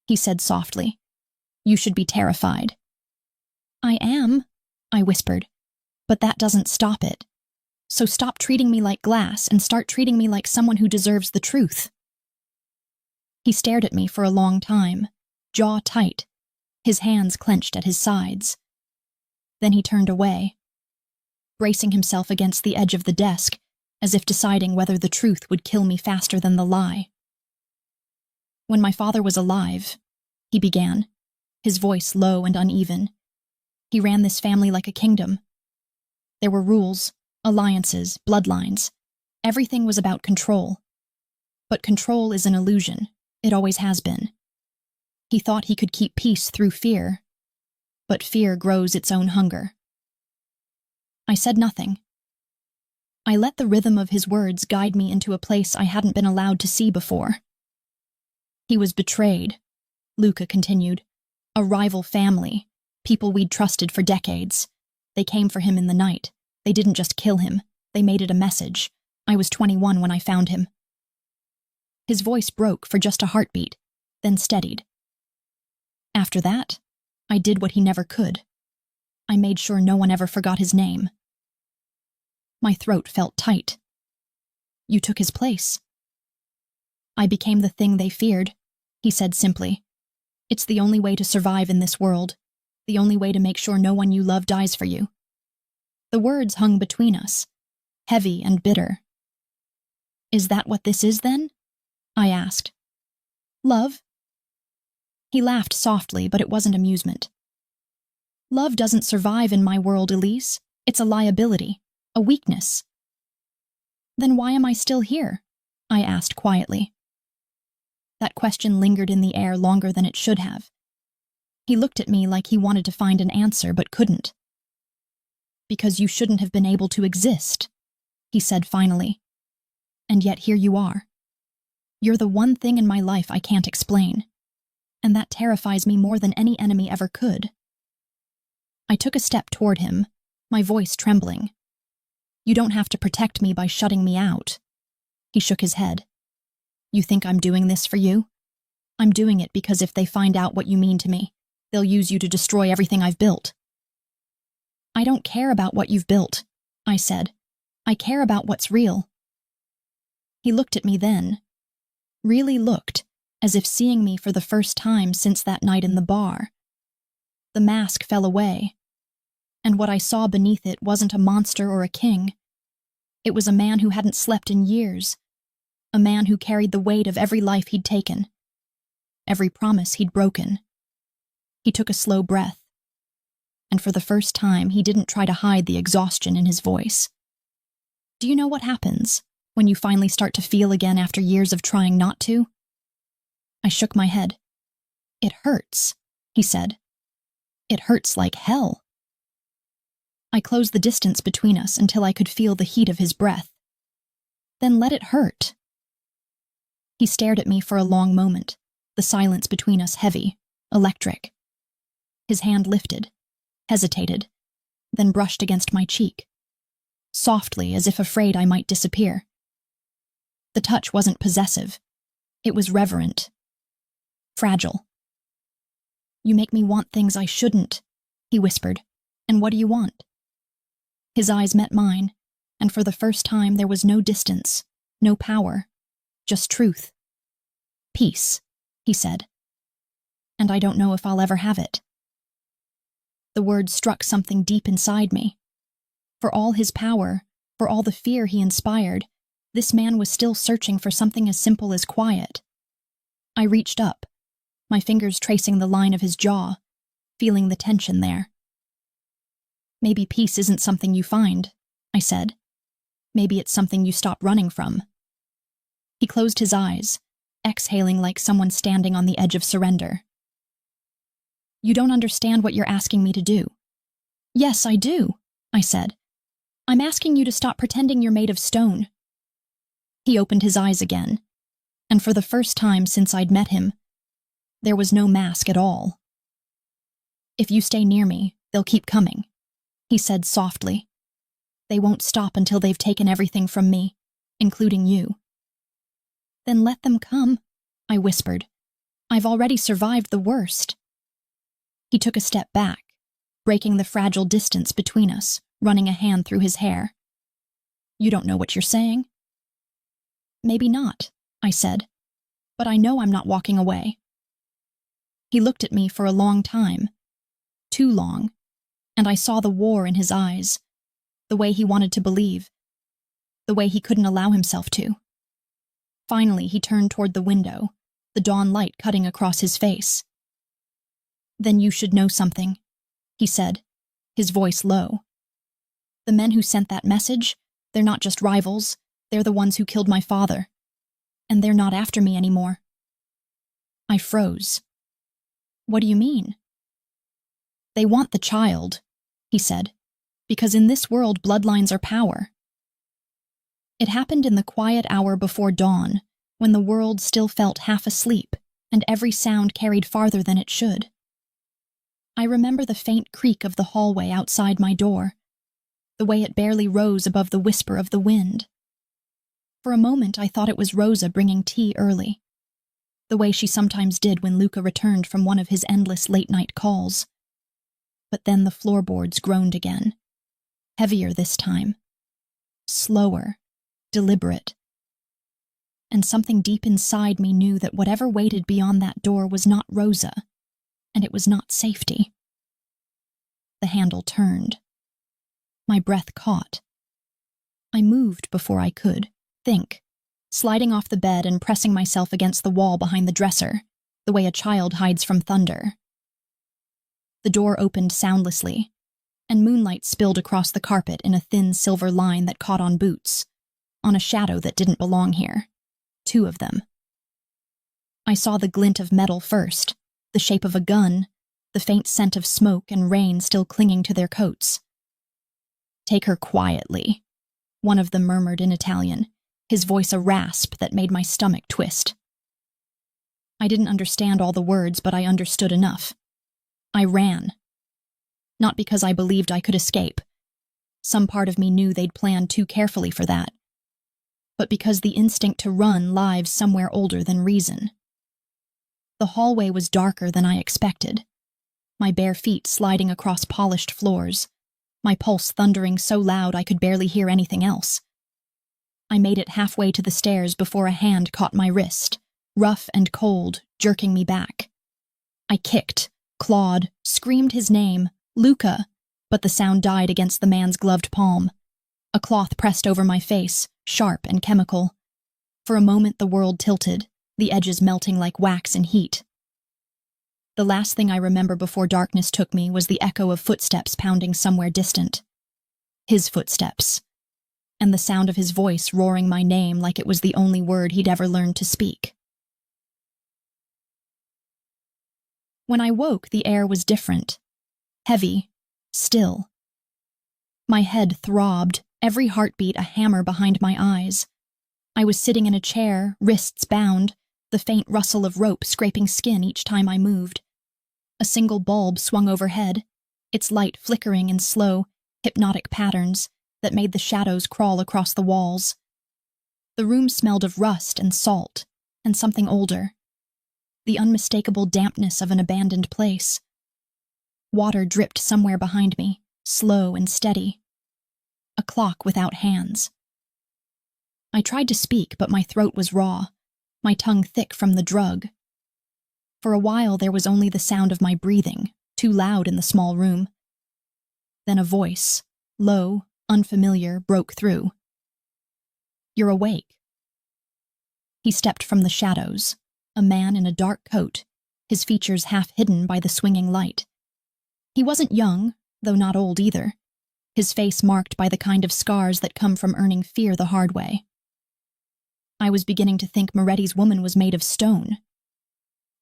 he said softly. "You should be terrified." "I am," I whispered, "but that doesn't stop it. So stop treating me like glass and start treating me like someone who deserves the truth." He stared at me for a long time, jaw tight, his hands clenched at his sides. Then he turned away. Bracing himself against the edge of the desk, as if deciding whether the truth would kill me faster than the lie. When my father was alive, he began, his voice low and uneven. He ran this family like a kingdom. There were rules, alliances, bloodlines. Everything was about control. But control is an illusion. It always has been. He thought he could keep peace through fear, but fear grows its own hunger. I said nothing. I let the rhythm of his words guide me into a place I hadn't been allowed to see before. He was betrayed, Luca continued. A rival family, people we'd trusted for decades. They came for him in the night. They didn't just kill him, they made it a message. I was 21 when I found him. His voice broke for just a heartbeat, then steadied. After that, I did what he never could. I made sure no one ever forgot his name. My throat felt tight. You took his place. I became the thing they feared, he said simply. It's the only way to survive in this world, the only way to make sure no one you love dies for you. The words hung between us, heavy and bitter. Is that what this is then? I asked. Love? He laughed softly, but it wasn't amusement. Love doesn't survive in my world, Elise. It's a liability, a weakness. Then why am I still here? I asked quietly. That question lingered in the air longer than it should have. He looked at me like he wanted to find an answer but couldn't. Because you shouldn't have been able to exist, he said finally. And yet here you are. You're the one thing in my life I can't explain, and that terrifies me more than any enemy ever could. I took a step toward him, my voice trembling. You don't have to protect me by shutting me out. He shook his head. You think I'm doing this for you? I'm doing it because if they find out what you mean to me, they'll use you to destroy everything I've built. I don't care about what you've built, I said. I care about what's real. He looked at me then, really looked, as if seeing me for the first time since that night in the bar. The mask fell away, and what I saw beneath it wasn't a monster or a king. It was a man who hadn't slept in years, a man who carried the weight of every life he'd taken, every promise he'd broken. He took a slow breath, and for the first time he didn't try to hide the exhaustion in his voice. Do you know what happens when you finally start to feel again after years of trying not to? I shook my head. It hurts, he said. It hurts like hell. I closed the distance between us until I could feel the heat of his breath. Then let it hurt. He stared at me for a long moment, the silence between us heavy, electric. His hand lifted, hesitated, then brushed against my cheek, softly as if afraid I might disappear. The touch wasn't possessive. It was reverent, fragile. You make me want things I shouldn't, he whispered. And what do you want? His eyes met mine, and for the first time there was no distance, no power, just truth. Peace, he said. And I don't know if I'll ever have it. The words struck something deep inside me. For all his power, for all the fear he inspired, this man was still searching for something as simple as quiet. I reached up, my fingers tracing the line of his jaw, feeling the tension there. Maybe peace isn't something you find, I said. Maybe it's something you stop running from. He closed his eyes, exhaling like someone standing on the edge of surrender. You don't understand what you're asking me to do. Yes, I do, I said. I'm asking you to stop pretending you're made of stone. He opened his eyes again, and for the first time since I'd met him, there was no mask at all. If you stay near me, they'll keep coming, he said softly. They won't stop until they've taken everything from me, including you. Then let them come, I whispered. I've already survived the worst. He took a step back, breaking the fragile distance between us, running a hand through his hair. You don't know what you're saying? Maybe not, I said, but I know I'm not walking away. He looked at me for a long time, too long, and I saw the war in his eyes, the way he wanted to believe. the way he couldn't allow himself to. Finally, he turned toward the window, the dawn light cutting across his face. "Then you should know something," he said, his voice low. "The men who sent that message, they're not just rivals, they're the ones who killed my father. And they're not after me anymore." I froze. "What do you mean?" "They want the child," he said, "because in this world bloodlines are power." It happened in the quiet hour before dawn, when the world still felt half asleep and every sound carried farther than it should. I remember the faint creak of the hallway outside my door, the way it barely rose above the whisper of the wind. For a moment I thought it was Rosa bringing tea early, the way she sometimes did when Luca returned from one of his endless late-night calls. But then the floorboards groaned again, heavier this time, slower, deliberate. And something deep inside me knew that whatever waited beyond that door was not Rosa, and it was not safety. The handle turned. My breath caught. I moved before I could think, sliding off the bed and pressing myself against the wall behind the dresser, the way a child hides from thunder. The door opened soundlessly, and moonlight spilled across the carpet in a thin silver line that caught on boots, on a shadow that didn't belong here. 2 of them. I saw the glint of metal first, the shape of a gun, the faint scent of smoke and rain still clinging to their coats. "Take her quietly," one of them murmured in Italian, his voice a rasp that made my stomach twist. I didn't understand all the words, but I understood enough. I ran. Not because I believed I could escape. Some part of me knew they'd planned too carefully for that. But because the instinct to run lives somewhere older than reason. The hallway was darker than I expected, my bare feet sliding across polished floors, my pulse thundering so loud I could barely hear anything else. I made it halfway to the stairs before a hand caught my wrist, rough and cold, jerking me back. I kicked, clawed, screamed his name, "Luca," but the sound died against the man's gloved palm. A cloth pressed over my face, sharp and chemical. For a moment the world tilted, the edges melting like wax in heat. The last thing I remember before darkness took me was the echo of footsteps pounding somewhere distant. His footsteps. And the sound of his voice roaring my name like it was the only word he'd ever learned to speak. When I woke, the air was different. Heavy, still. My head throbbed, every heartbeat a hammer behind my eyes. I was sitting in a chair, wrists bound, the faint rustle of rope scraping skin each time I moved. A single bulb swung overhead, its light flickering in slow, hypnotic patterns that made the shadows crawl across the walls. The room smelled of rust and salt, and something older. The unmistakable dampness of an abandoned place. Water dripped somewhere behind me, slow and steady. A clock without hands. I tried to speak, but my throat was raw, my tongue thick from the drug. For a while there was only the sound of my breathing, too loud in the small room. Then a voice, low, unfamiliar, broke through. "You're awake." He stepped from the shadows, a man in a dark coat, his features half hidden by the swinging light. He wasn't young, though not old either, his face marked by the kind of scars that come from earning fear the hard way. I was beginning to think Moretti's woman was made of stone.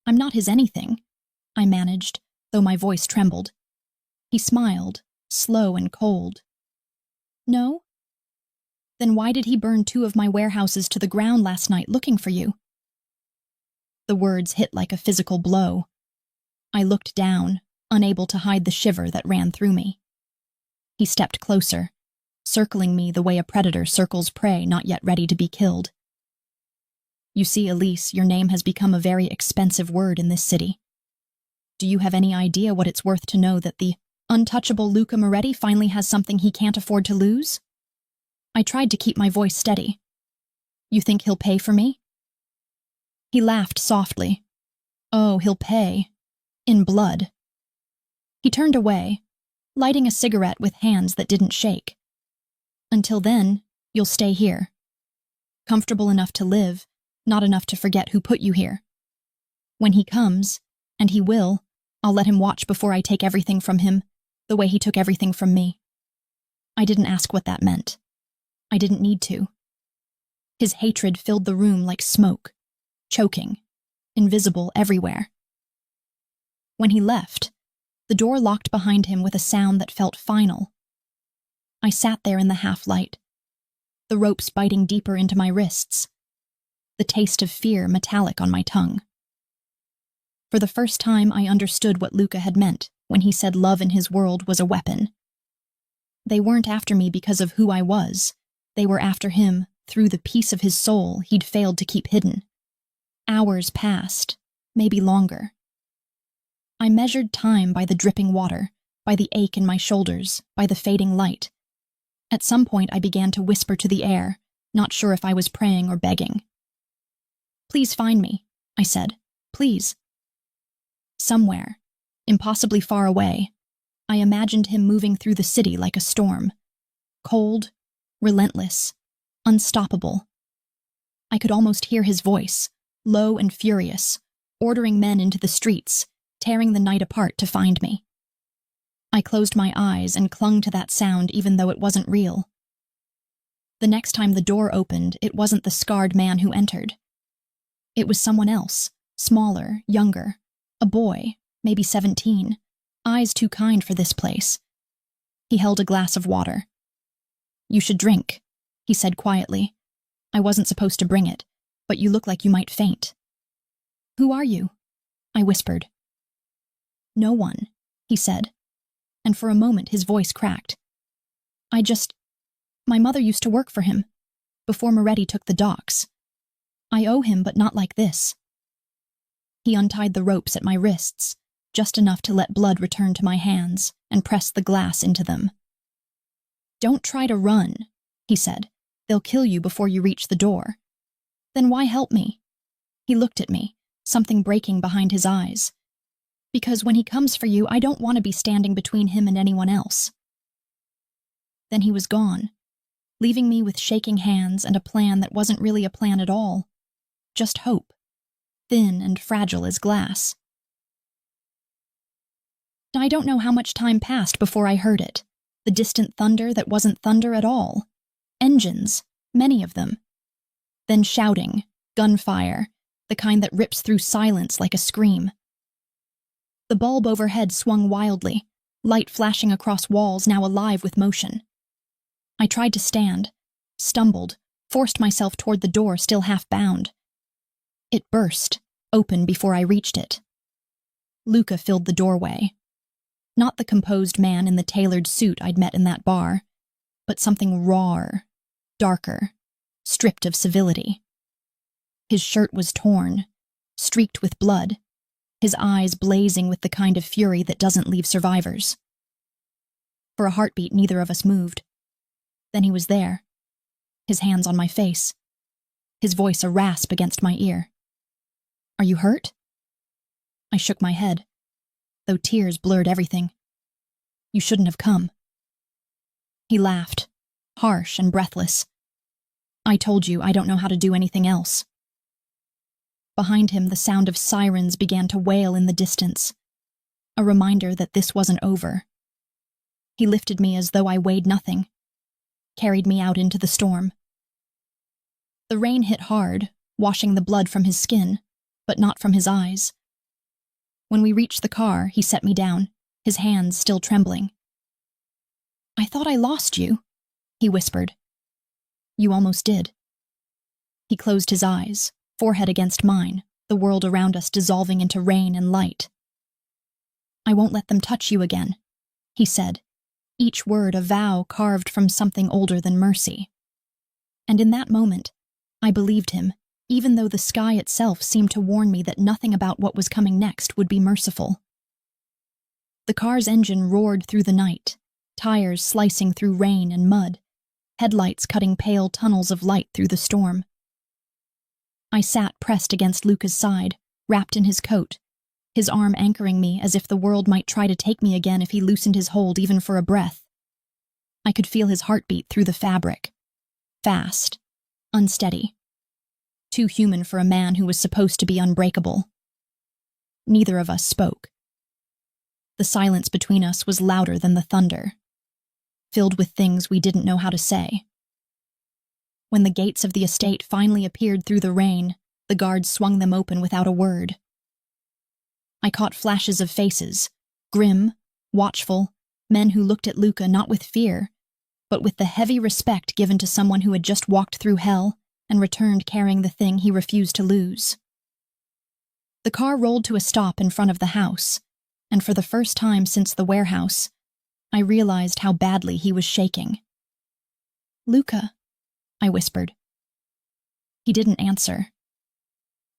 "I'm not his anything," I managed, though my voice trembled. He smiled, slow and cold. "No? Then why did he burn 2 of my warehouses to the ground last night looking for you?" The words hit like a physical blow. I looked down, unable to hide the shiver that ran through me. He stepped closer, circling me the way a predator circles prey not yet ready to be killed. "You see, Elise, your name has become a very expensive word in this city. Do you have any idea what it's worth to know that the untouchable Luca Moretti finally has something he can't afford to lose?" I tried to keep my voice steady. "You think he'll pay for me?" He laughed softly. "Oh, he'll pay. In blood." He turned away, lighting a cigarette with hands that didn't shake. "Until then, You'll stay here. Comfortable enough to live, not enough to forget who put you here. When he comes, and he will, I'll let him watch before I take everything from him, the way he took everything from me. I didn't ask what that meant. I didn't need to. His hatred filled the room like smoke, choking, invisible everywhere. When he left, the door locked behind him with a sound that felt final. I sat there in the half-light, the ropes biting deeper into my wrists, the taste of fear metallic on my tongue. For the first time, I understood what Luca had meant when he said love in his world was a weapon. They weren't after me because of who I was. They were after him through the piece of his soul he'd failed to keep hidden. Hours passed, maybe longer. I measured time by the dripping water, by the ache in my shoulders, by the fading light. At some point, I began to whisper to the air, not sure if I was praying or begging. "Please find me," I said. "Please." Somewhere, impossibly far away, I imagined him moving through the city like a storm. Cold, relentless, unstoppable. I could almost hear his voice, low and furious, ordering men into the streets, tearing the night apart to find me. I closed my eyes and clung to that sound even though it wasn't real. The next time the door opened, it wasn't the scarred man who entered. It was someone else, smaller, younger, a boy, maybe 17, eyes too kind for this place. He held a glass of water. "You should drink," he said quietly. "I wasn't supposed to bring it, but you look like you might faint." "Who are you?" I whispered. "No one," he said, and for a moment his voice cracked. My mother used to work for him, before Moretti took the docks. I owe him, but not like this." He untied the ropes at my wrists, just enough to let blood return to my hands, and pressed the glass into them. "Don't try to run," he said. "They'll kill you before you reach the door." "Then why help me?" He looked at me, something breaking behind his eyes. "Because when he comes for you, I don't want to be standing between him and anyone else." Then he was gone, leaving me with shaking hands and a plan that wasn't really a plan at all. Just hope, thin and fragile as glass. I don't know how much time passed before I heard it. The distant thunder that wasn't thunder at all. Engines, many of them. Then shouting, gunfire, the kind that rips through silence like a scream. The bulb overhead swung wildly, light flashing across walls now alive with motion. I tried to stand, stumbled, forced myself toward the door still half bound. It burst, open before I reached it. Luca filled the doorway. Not the composed man in the tailored suit I'd met in that bar, but something rawer, darker, stripped of civility. His shirt was torn, streaked with blood, his eyes blazing with the kind of fury that doesn't leave survivors. For a heartbeat, neither of us moved. Then he was there, his hands on my face, his voice a rasp against my ear. "Are you hurt?" I shook my head, though tears blurred everything. "You shouldn't have come." He laughed, harsh and breathless. "I told you I don't know how to do anything else." Behind him, the sound of sirens began to wail in the distance, a reminder that this wasn't over. He lifted me as though I weighed nothing, carried me out into the storm. The rain hit hard, washing the blood from his skin, but not from his eyes. When we reached the car, he set me down, his hands still trembling. "I thought I lost you," he whispered. "You almost did." He closed his eyes, forehead against mine, the world around us dissolving into rain and light. "I won't let them touch you again," he said, each word a vow carved from something older than mercy. And in that moment, I believed him, even though the sky itself seemed to warn me that nothing about what was coming next would be merciful. The car's engine roared through the night, tires slicing through rain and mud, headlights cutting pale tunnels of light through the storm. I sat pressed against Luca's side, wrapped in his coat, his arm anchoring me as if the world might try to take me again if he loosened his hold even for a breath. I could feel his heartbeat through the fabric. Fast. Unsteady. Too human for a man who was supposed to be unbreakable. Neither of us spoke. The silence between us was louder than the thunder, filled with things we didn't know how to say. When the gates of the estate finally appeared through the rain, the guards swung them open without a word. I caught flashes of faces, grim, watchful, men who looked at Luca not with fear, but with the heavy respect given to someone who had just walked through hell and returned carrying the thing he refused to lose. The car rolled to a stop in front of the house, and for the first time since the warehouse, I realized how badly he was shaking. "Luca," I whispered. He didn't answer.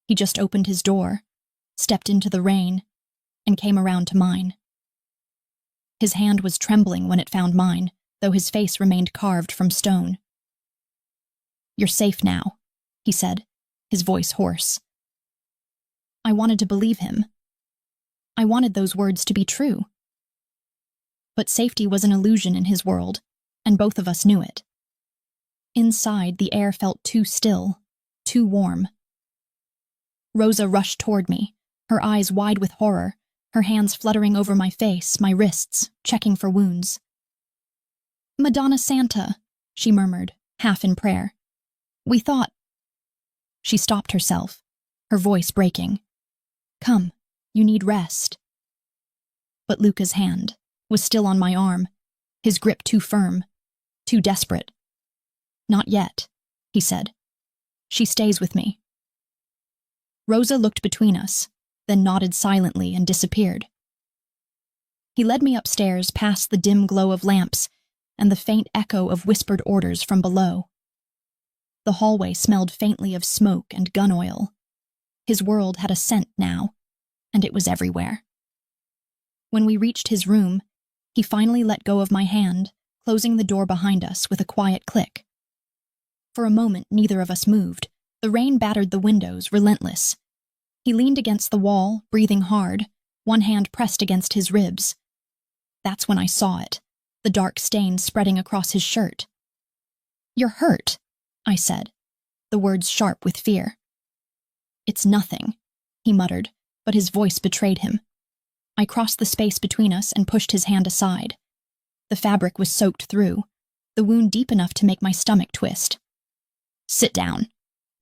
He just opened his door, stepped into the rain, and came around to mine. His hand was trembling when it found mine, though his face remained carved from stone. "You're safe now," he said, his voice hoarse. I wanted to believe him. I wanted those words to be true. But safety was an illusion in his world, and both of us knew it. Inside, the air felt too still, too warm. Rosa rushed toward me, her eyes wide with horror, her hands fluttering over my face, my wrists, checking for wounds. "Madonna Santa," she murmured, half in prayer. "We thought—" She stopped herself, her voice breaking. "Come, you need rest." But Luca's hand was still on my arm, his grip too firm, too desperate. "Not yet," he said. "She stays with me." Rosa looked between us, then nodded silently and disappeared. He led me upstairs past the dim glow of lamps and the faint echo of whispered orders from below. The hallway smelled faintly of smoke and gun oil. His world had a scent now, and it was everywhere. When we reached his room, he finally let go of my hand, closing the door behind us with a quiet click. For a moment, neither of us moved. The rain battered the windows, relentless. He leaned against the wall, breathing hard, one hand pressed against his ribs. That's when I saw it, the dark stain spreading across his shirt. "You're hurt," I said, the words sharp with fear. "It's nothing," he muttered, but his voice betrayed him. I crossed the space between us and pushed his hand aside. The fabric was soaked through, the wound deep enough to make my stomach twist. "Sit down,"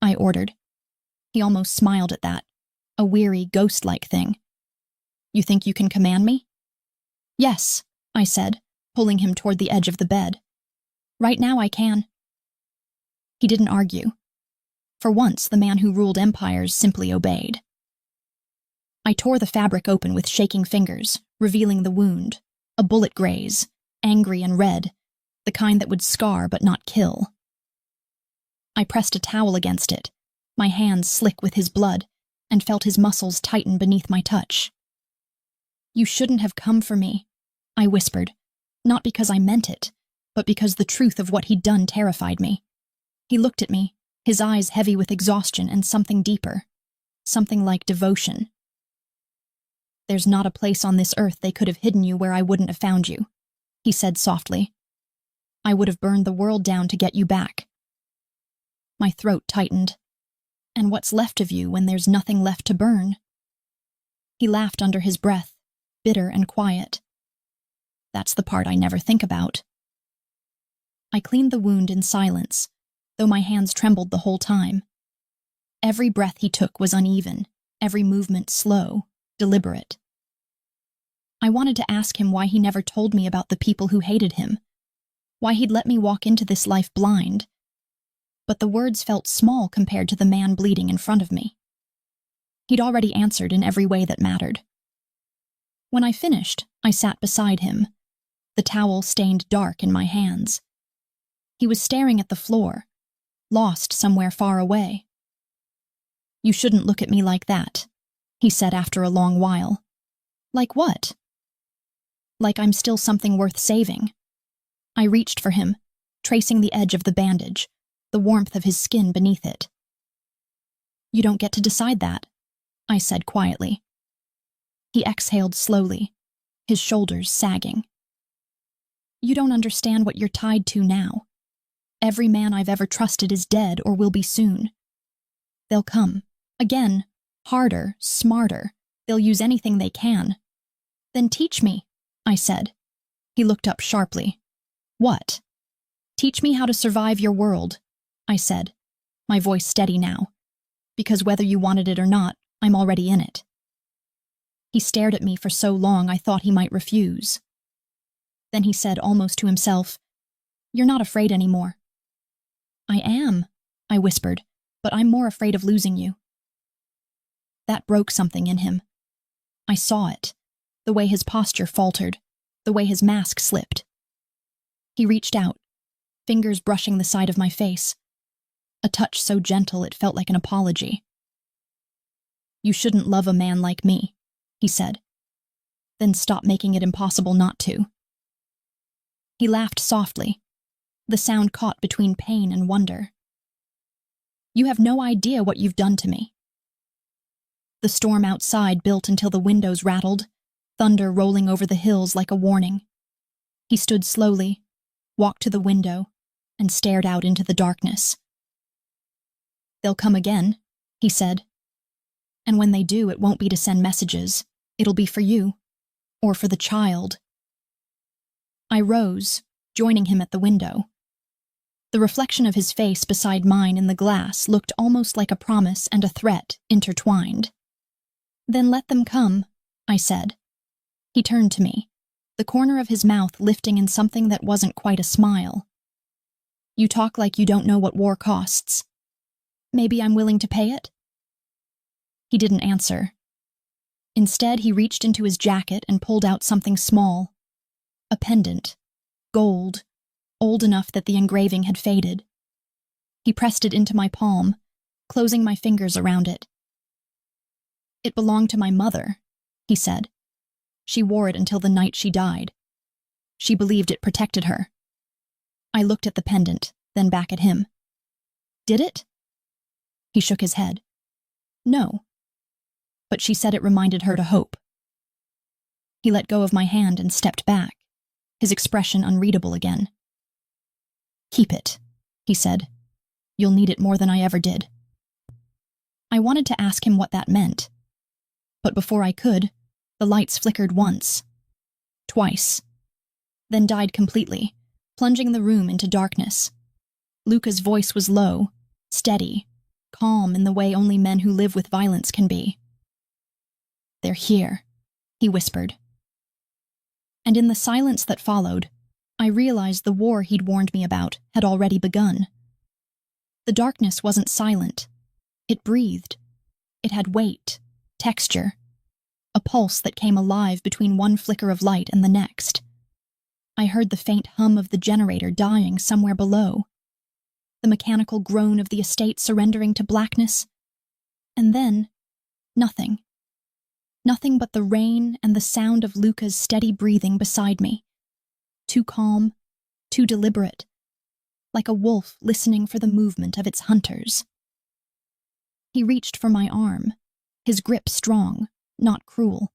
I ordered. He almost smiled at that, a weary, ghost-like thing. "You think you can command me?" "Yes," I said, pulling him toward the edge of the bed. "Right now I can." He didn't argue. For once, the man who ruled empires simply obeyed. I tore the fabric open with shaking fingers, revealing the wound, a bullet graze, angry and red, the kind that would scar but not kill. I pressed a towel against it, my hands slick with his blood, and felt his muscles tighten beneath my touch. "You shouldn't have come for me," I whispered, not because I meant it, but because the truth of what he'd done terrified me. He looked at me, his eyes heavy with exhaustion and something deeper, something like devotion. "There's not a place on this earth they could have hidden you where I wouldn't have found you," he said softly. "I would have burned the world down to get you back." My throat tightened. "And what's left of you when there's nothing left to burn?" He laughed under his breath, bitter and quiet. "That's the part I never think about." I cleaned the wound in silence, though my hands trembled the whole time. Every breath he took was uneven, every movement slow, deliberate. I wanted to ask him why he never told me about the people who hated him, why he'd let me walk into this life blind, but the words felt small compared to the man bleeding in front of me. He'd already answered in every way that mattered. When I finished, I sat beside him, the towel stained dark in my hands. He was staring at the floor, lost somewhere far away. "You shouldn't look at me like that," he said after a long while. "Like what?" "Like I'm still something worth saving." I reached for him, tracing the edge of the bandage, the warmth of his skin beneath it. "You don't get to decide that," I said quietly. He exhaled slowly, his shoulders sagging. "You don't understand what you're tied to now. Every man I've ever trusted is dead or will be soon. They'll come. Again. Harder, smarter. They'll use anything they can. Then teach me, I said. He looked up sharply. What? Teach me how to survive your world, I said, my voice steady now. Because whether you wanted it or not, I'm already in it. He stared at me for so long I thought he might refuse. Then he said almost to himself, You're not afraid anymore. I am, I whispered, but I'm more afraid of losing you. That broke something in him. I saw it, the way his posture faltered, the way his mask slipped. He reached out, fingers brushing the side of my face, a touch so gentle it felt like an apology. You shouldn't love a man like me, he said. Then stop making it impossible not to. He laughed softly, the sound caught between pain and wonder. You have no idea what you've done to me. The storm outside built until the windows rattled, thunder rolling over the hills like a warning. He stood slowly, walked to the window, and stared out into the darkness. They'll come again, he said. And when they do, it won't be to send messages. It'll be for you, or for the child. I rose, joining him at the window. The reflection of his face beside mine in the glass looked almost like a promise and a threat intertwined. Then let them come, I said. He turned to me, the corner of his mouth lifting in something that wasn't quite a smile. You talk like you don't know what war costs. Maybe I'm willing to pay it? He didn't answer. Instead, he reached into his jacket and pulled out something small. A pendant, gold, old enough that the engraving had faded. He pressed it into my palm, closing my fingers around it. It belonged to my mother, he said. She wore it until the night she died. She believed it protected her. I looked at the pendant, then back at him. Did it? He shook his head. No. But she said it reminded her to hope. He let go of my hand and stepped back, his expression unreadable again. Keep it, he said. You'll need it more than I ever did. I wanted to ask him what that meant. But before I could, the lights flickered once, twice, then died completely, plunging the room into darkness. Luca's voice was low, steady, calm in the way only men who live with violence can be. They're here, he whispered. And in the silence that followed, I realized the war he'd warned me about had already begun. The darkness wasn't silent. It breathed. It had weight, texture, a pulse that came alive between one flicker of light and the next. I heard the faint hum of the generator dying somewhere below, the mechanical groan of the estate surrendering to blackness, and then nothing. Nothing but the rain and the sound of Luca's steady breathing beside me. Too calm, too deliberate, like a wolf listening for the movement of its hunters. He reached for my arm, his grip strong, not cruel.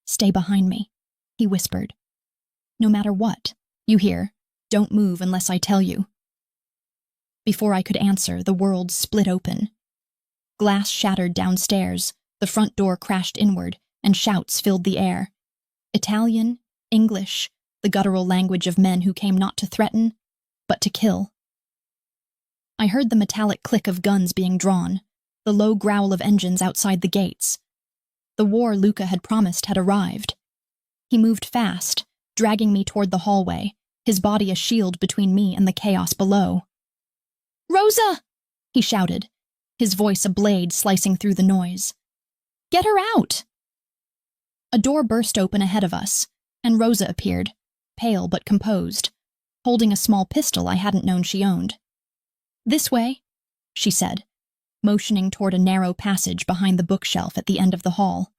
Stay behind me, he whispered. No matter what, you hear, don't move unless I tell you. Before I could answer, the world split open. Glass shattered downstairs, the front door crashed inward, and shouts filled the air. Italian, English, the guttural language of men who came not to threaten, but to kill. I heard the metallic click of guns being drawn, the low growl of engines outside the gates. The war Luca had promised had arrived. He moved fast, dragging me toward the hallway, his body a shield between me and the chaos below. Rosa! He shouted, his voice a blade slicing through the noise. Get her out! A door burst open ahead of us, and Rosa appeared, pale but composed, holding a small pistol I hadn't known she owned. This way, she said, motioning toward a narrow passage behind the bookshelf at the end of the hall.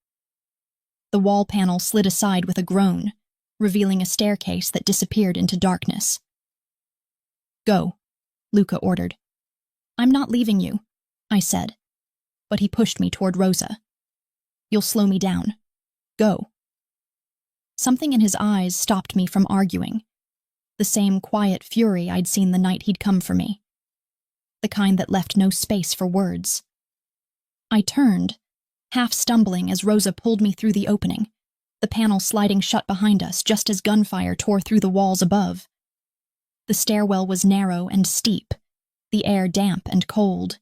The wall panel slid aside with a groan, revealing a staircase that disappeared into darkness. Go, Luca ordered. I'm not leaving you, I said, but he pushed me toward Rosa. You'll slow me down. Go. Something in his eyes stopped me from arguing. the same quiet fury I'd seen the night he'd come for me. The kind that left no space for words. I turned, half stumbling as Rosa pulled me through the opening, the panel sliding shut behind us just as gunfire tore through the walls above. The stairwell was narrow and steep, the air damp and cold.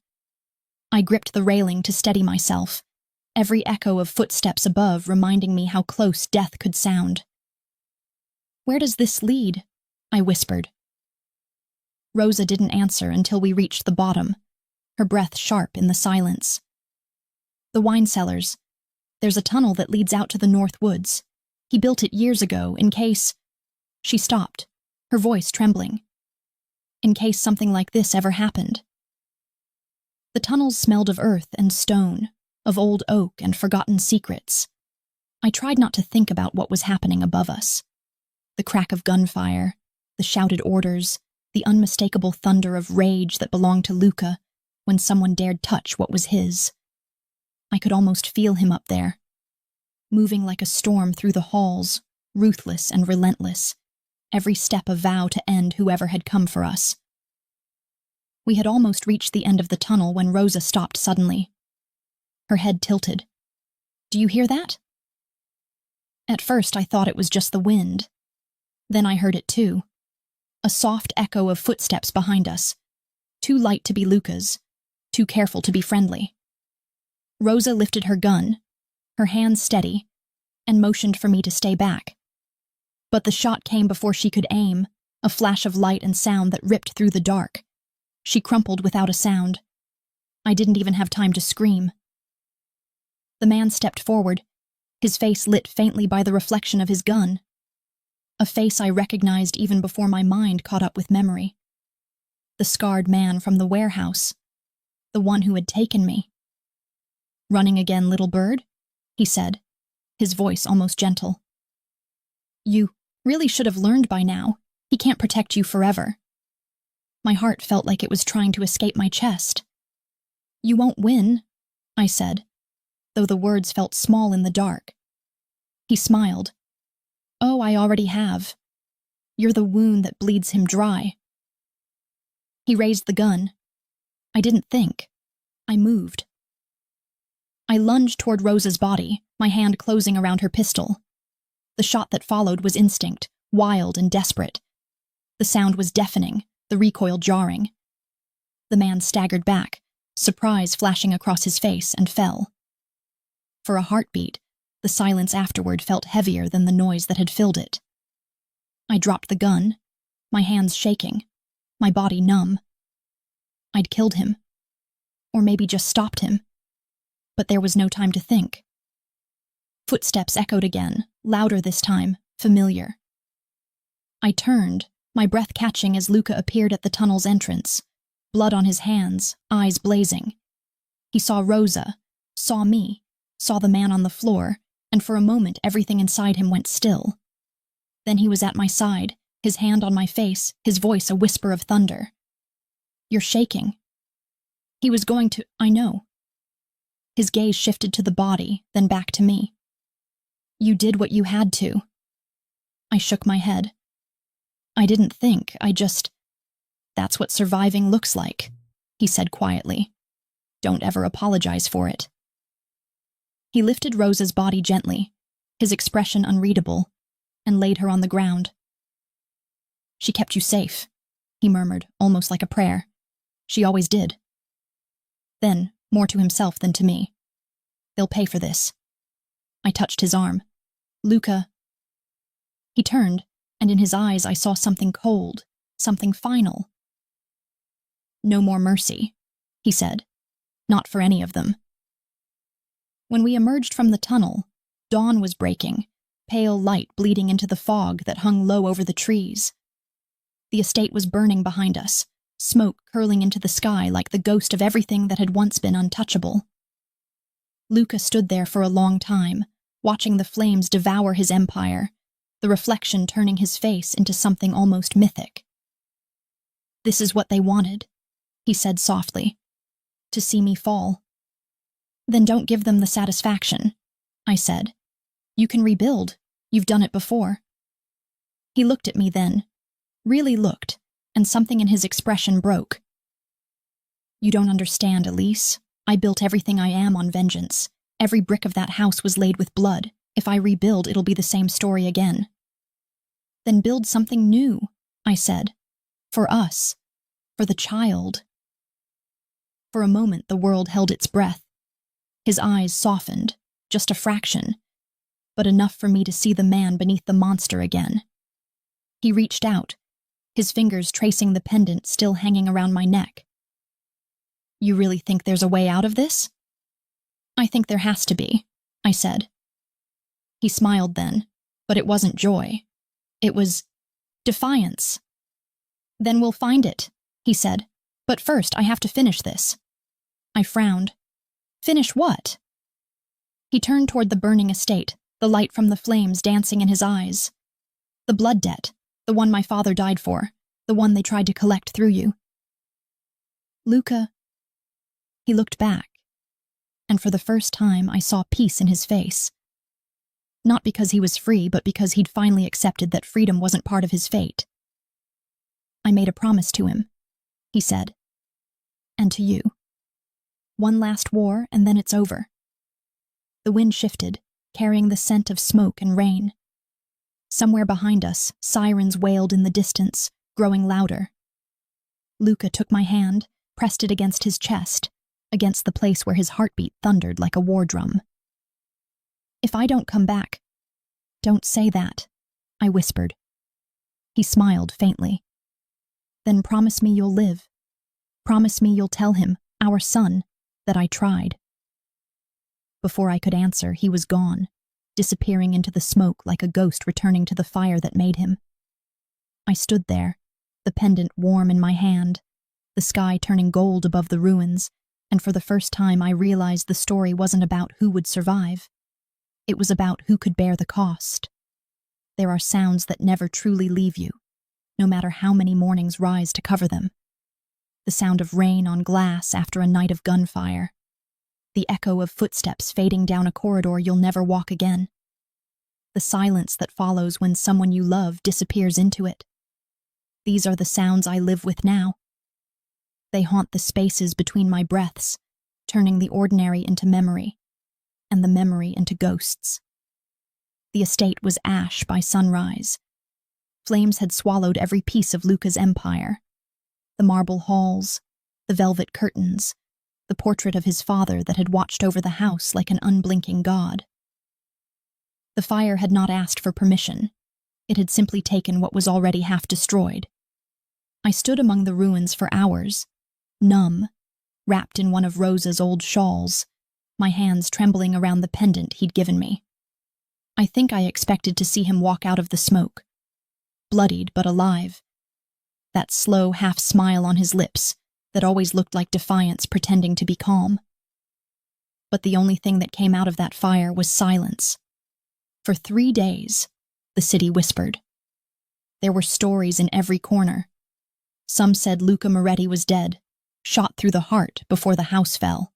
I gripped the railing to steady myself, every echo of footsteps above reminding me how close death could sound. "Where does this lead?" I whispered. Rosa didn't answer until we reached the bottom, her breath sharp in the silence. "The wine cellars. There's a tunnel that leads out to the North Woods. He built it years ago in case—" She stopped, her voice trembling. "In case something like this ever happened." The tunnels smelled of earth and stone, of old oak and forgotten secrets. I tried not to think about what was happening above us. The crack of gunfire, the shouted orders, the unmistakable thunder of rage that belonged to Luca when someone dared touch what was his. I could almost feel him up there, moving like a storm through the halls, ruthless and relentless, every step a vow to end whoever had come for us. We had almost reached the end of the tunnel when Rosa stopped suddenly. Her head tilted. "Do you hear that?" At first I thought it was just the wind. Then I heard it too. A soft echo of footsteps behind us, too light to be Luca's, too careful to be friendly. Rosa lifted her gun, her hands steady, and motioned for me to stay back. But the shot came before she could aim, a flash of light and sound that ripped through the dark. She crumpled without a sound. I didn't even have time to scream. The man stepped forward, his face lit faintly by the reflection of his gun. A face I recognized even before my mind caught up with memory. The scarred man from the warehouse, the one who had taken me. "Running again, little bird?" he said, his voice almost gentle. "You really should have learned by now. He can't protect you forever." My heart felt like it was trying to escape my chest. "You won't win," I said, though the words felt small in the dark. He smiled. "Oh, I already have. You're the wound that bleeds him dry." He raised the gun. I didn't think. I moved. I lunged toward Rosa's body, my hand closing around her pistol. The shot that followed was instinct, wild and desperate. The sound was deafening, the recoil jarring. The man staggered back, surprise flashing across his face, and fell. For a heartbeat, the silence afterward felt heavier than the noise that had filled it. I dropped the gun, my hands shaking, my body numb. I'd killed him. Or maybe just stopped him. But there was no time to think. Footsteps echoed again, louder this time, familiar. I turned, my breath catching as Luca appeared at the tunnel's entrance, blood on his hands, eyes blazing. He saw Rosa, saw me, saw the man on the floor, and for a moment everything inside him went still. Then he was at my side, his hand on my face, his voice a whisper of thunder. "You're shaking." He was going to— I know. His gaze shifted to the body, then back to me. "You did what you had to." I shook my head. "I didn't think, That's what surviving looks like," he said quietly. "Don't ever apologize for it." He lifted Rosa's body gently, his expression unreadable, and laid her on the ground. "She kept you safe," he murmured, almost like a prayer. "She always did." Then, more to himself than to me, "They'll pay for this." I touched his arm. "Luca." He turned, and in his eyes I saw something cold, something final. "No more mercy," he said. "Not for any of them." When we emerged from the tunnel, dawn was breaking, pale light bleeding into the fog that hung low over the trees. The estate was burning behind us, smoke curling into the sky like the ghost of everything that had once been untouchable. Luca stood there for a long time, watching the flames devour his empire, the reflection turning his face into something almost mythic. "This is what they wanted," he said softly, "to see me fall." "Then don't give them the satisfaction," I said. "You can rebuild. You've done it before." He looked at me then, really looked, and something in his expression broke. You don't understand, Elise. I built everything I am on vengeance. Every brick of that house was laid with blood. If I rebuild, it'll be the same story again. Then build something new, I said. For us. For the child. For a moment, the world held its breath. His eyes softened, just a fraction, but enough for me to see the man beneath the monster again. He reached out, his fingers tracing the pendant still hanging around my neck. You really think there's a way out of this? I think there has to be, I said. He smiled then, but it wasn't joy. It was defiance. Then we'll find it, he said. But first, I have to finish this. I frowned. Finish what? He turned toward the burning estate, the light from the flames dancing in his eyes. The blood debt, the one my father died for, the one they tried to collect through you. Luca. He looked back, and for the first time I saw peace in his face. Not because he was free, but because he'd finally accepted that freedom wasn't part of his fate. I made a promise to him, he said. And to you. One last war, and then it's over. The wind shifted, carrying the scent of smoke and rain. Somewhere behind us, sirens wailed in the distance, growing louder. Luca took my hand, pressed it against his chest, against the place where his heartbeat thundered like a war drum. If I don't come back, don't say that, I whispered. He smiled faintly. Then promise me you'll live. Promise me you'll tell him, our son, that I tried. Before I could answer, he was gone, disappearing into the smoke like a ghost returning to the fire that made him. I stood there, the pendant warm in my hand, the sky turning gold above the ruins, and for the first time I realized the story wasn't about who would survive. It was about who could bear the cost. There are sounds that never truly leave you, no matter how many mornings rise to cover them. The sound of rain on glass after a night of gunfire. The echo of footsteps fading down a corridor you'll never walk again. The silence that follows when someone you love disappears into it. These are the sounds I live with now. They haunt the spaces between my breaths, turning the ordinary into memory, and the memory into ghosts. The estate was ash by sunrise. Flames had swallowed every piece of Luca's empire. The marble halls, the velvet curtains, the portrait of his father that had watched over the house like an unblinking god. The fire had not asked for permission. It had simply taken what was already half destroyed. I stood among the ruins for hours, numb, wrapped in one of Rosa's old shawls, my hands trembling around the pendant he'd given me. I think I expected to see him walk out of the smoke, bloodied but alive. That slow half-smile on his lips that always looked like defiance pretending to be calm. But the only thing that came out of that fire was silence. For 3 days, the city whispered. There were stories in every corner. Some said Luca Moretti was dead, shot through the heart before the house fell.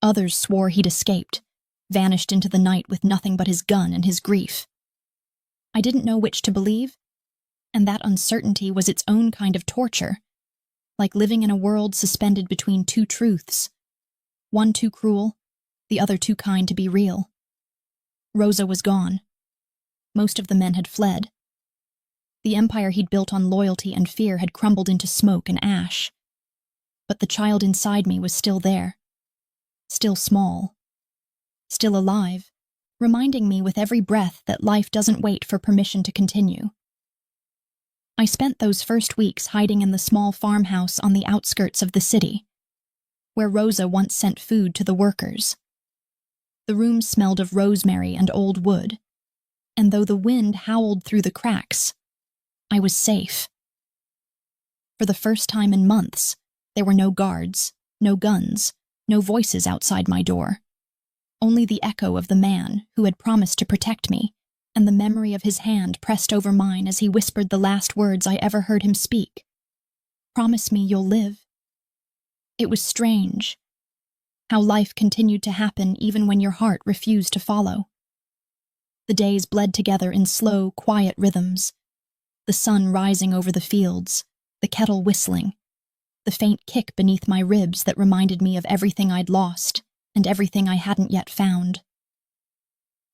Others swore he'd escaped, vanished into the night with nothing but his gun and his grief. I didn't know which to believe, and that uncertainty was its own kind of torture, like living in a world suspended between two truths, one too cruel, the other too kind to be real. Rosa was gone. Most of the men had fled. The empire he'd built on loyalty and fear had crumbled into smoke and ash. But the child inside me was still there, still small, still alive, reminding me with every breath that life doesn't wait for permission to continue. I spent those first weeks hiding in the small farmhouse on the outskirts of the city, where Rosa once sent food to the workers. The room smelled of rosemary and old wood, and though the wind howled through the cracks, I was safe. For the first time in months, there were no guards, no guns, no voices outside my door. Only the echo of the man who had promised to protect me, and the memory of his hand pressed over mine as he whispered the last words I ever heard him speak. Promise me you'll live. It was strange, how life continued to happen even when your heart refused to follow. The days bled together in slow, quiet rhythms. the sun rising over the fields, the kettle whistling, the faint kick beneath my ribs that reminded me of everything I'd lost and everything I hadn't yet found.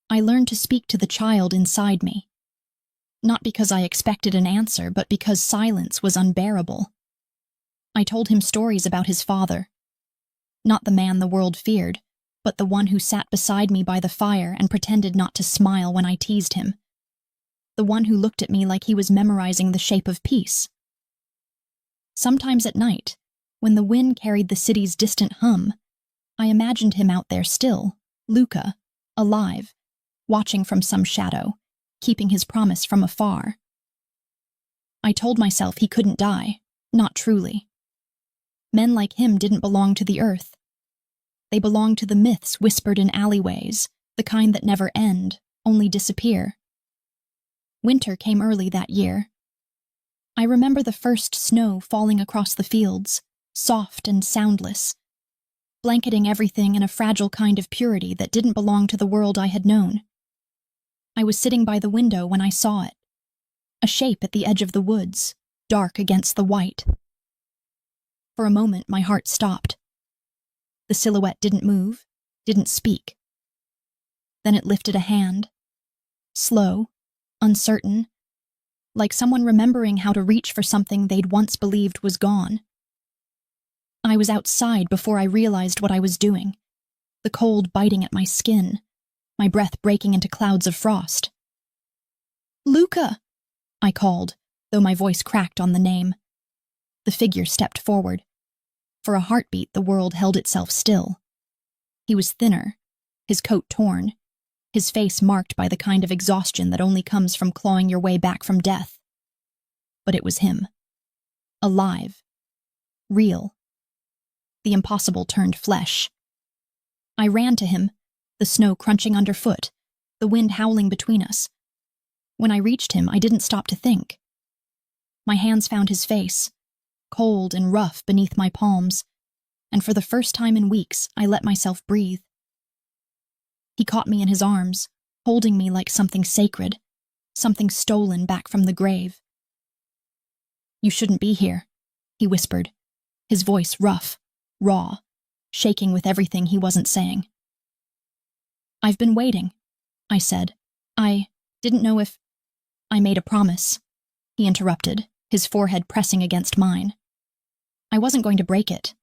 I learned to speak to the child inside me, not because I expected an answer, but because silence was unbearable. I told him stories about his father, not the man the world feared, but the one who sat beside me by the fire and pretended not to smile when I teased him, the one who looked at me like he was memorizing the shape of peace. Sometimes at night, when the wind carried the city's distant hum, I imagined him out there still, Luca, alive, watching from some shadow, keeping his promise from afar. I told myself he couldn't die, not truly. Men like him didn't belong to the earth. They belonged to the myths whispered in alleyways, the kind that never end, only disappear. Winter came early that year. I remember the first snow falling across the fields, soft and soundless, blanketing everything in a fragile kind of purity that didn't belong to the world I had known. I was sitting by the window when I saw it, a shape at the edge of the woods, dark against the white. For a moment, my heart stopped. The silhouette didn't move, didn't speak. Then it lifted a hand, slow, uncertain, like someone remembering how to reach for something they'd once believed was gone. I was outside before I realized what I was doing, the cold biting at my skin, my breath breaking into clouds of frost. "Luca!" I called, though my voice cracked on the name. The figure stepped forward. For a heartbeat, the world held itself still. He was thinner, his coat torn, his face marked by the kind of exhaustion that only comes from clawing your way back from death. But it was him. Alive. Real. The impossible turned flesh. I ran to him, the snow crunching underfoot, the wind howling between us. When I reached him, I didn't stop to think. My hands found his face, cold and rough beneath my palms, and for the first time in weeks, I let myself breathe. He caught me in his arms, holding me like something sacred, something stolen back from the grave. "You shouldn't be here," he whispered, his voice rough, raw, shaking with everything he wasn't saying. "I've been waiting," I said. "I didn't know if—" "I made a promise," he interrupted, his forehead pressing against mine. "I wasn't going to break it."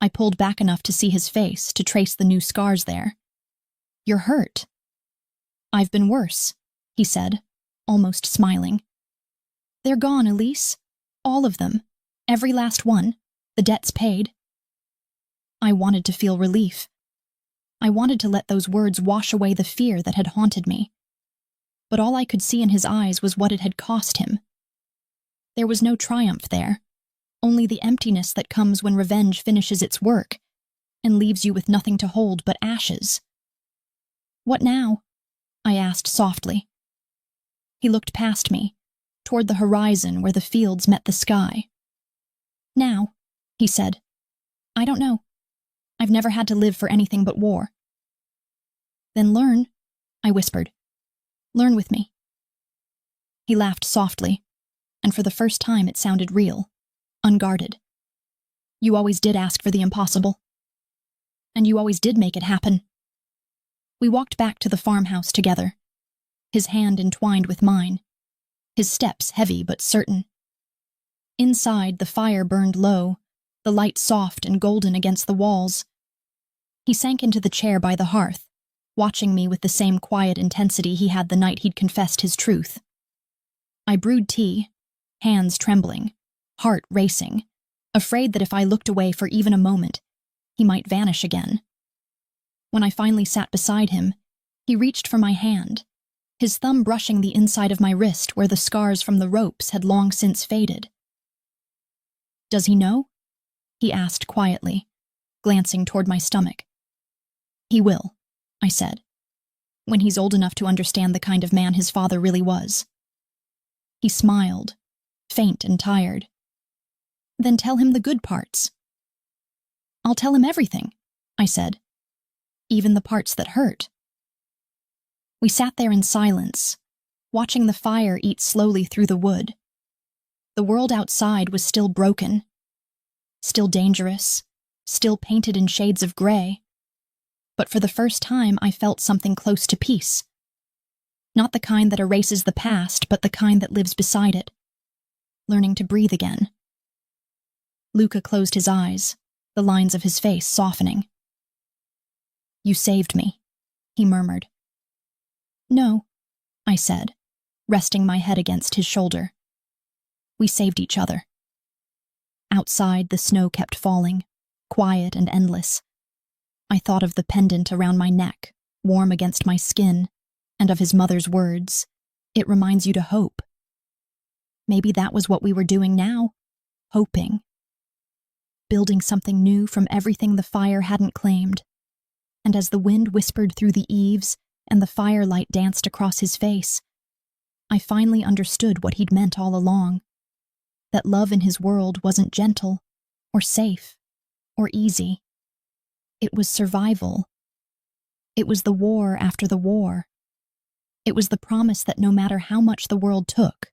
I pulled back enough to see his face, to trace the new scars there. "You're hurt." "I've been worse," he said, almost smiling. "They're gone, Elise. All of them. Every last one. The debt's paid." I wanted to feel relief. I wanted to let those words wash away the fear that had haunted me. But all I could see in his eyes was what it had cost him. There was no triumph there, only the emptiness that comes when revenge finishes its work and leaves you with nothing to hold but ashes. "What now?" I asked softly. He looked past me, toward the horizon where the fields met the sky. "Now," he said, "I don't know. I've never had to live for anything but war." "Then learn," I whispered. "Learn with me." He laughed softly, and for the first time it sounded real, unguarded. "You always did ask for the impossible. And you always did make it happen." We walked back to the farmhouse together, his hand entwined with mine, his steps heavy but certain. Inside, the fire burned low, the light soft and golden against the walls. He sank into the chair by the hearth, watching me with the same quiet intensity he had the night he'd confessed his truth. I brewed tea, hands trembling, heart racing, afraid that if I looked away for even a moment, he might vanish again. When I finally sat beside him, he reached for my hand, his thumb brushing the inside of my wrist where the scars from the ropes had long since faded. "Does he know?" he asked quietly, glancing toward my stomach. "He will," I said, "when he's old enough to understand the kind of man his father really was." He smiled, faint and tired. "Then tell him the good parts." "I'll tell him everything," I said, "even the parts that hurt." We sat there in silence, watching the fire eat slowly through the wood. The world outside was still broken, still dangerous, still painted in shades of gray. But for the first time, I felt something close to peace. Not the kind that erases the past, but the kind that lives beside it, learning to breathe again. Luca closed his eyes, the lines of his face softening. "You saved me," he murmured. "No," I said, resting my head against his shoulder. "We saved each other." Outside, the snow kept falling, quiet and endless. I thought of the pendant around my neck, warm against my skin, and of his mother's words, "It reminds you to hope." Maybe that was what we were doing now, hoping. Building something new from everything the fire hadn't claimed. And as the wind whispered through the eaves and the firelight danced across his face, I finally understood what he'd meant all along. That love in his world wasn't gentle, or safe, or easy. It was survival. It was the war after the war. It was the promise that no matter how much the world took,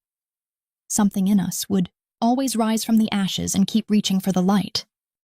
something in us would always rise from the ashes and keep reaching for the light.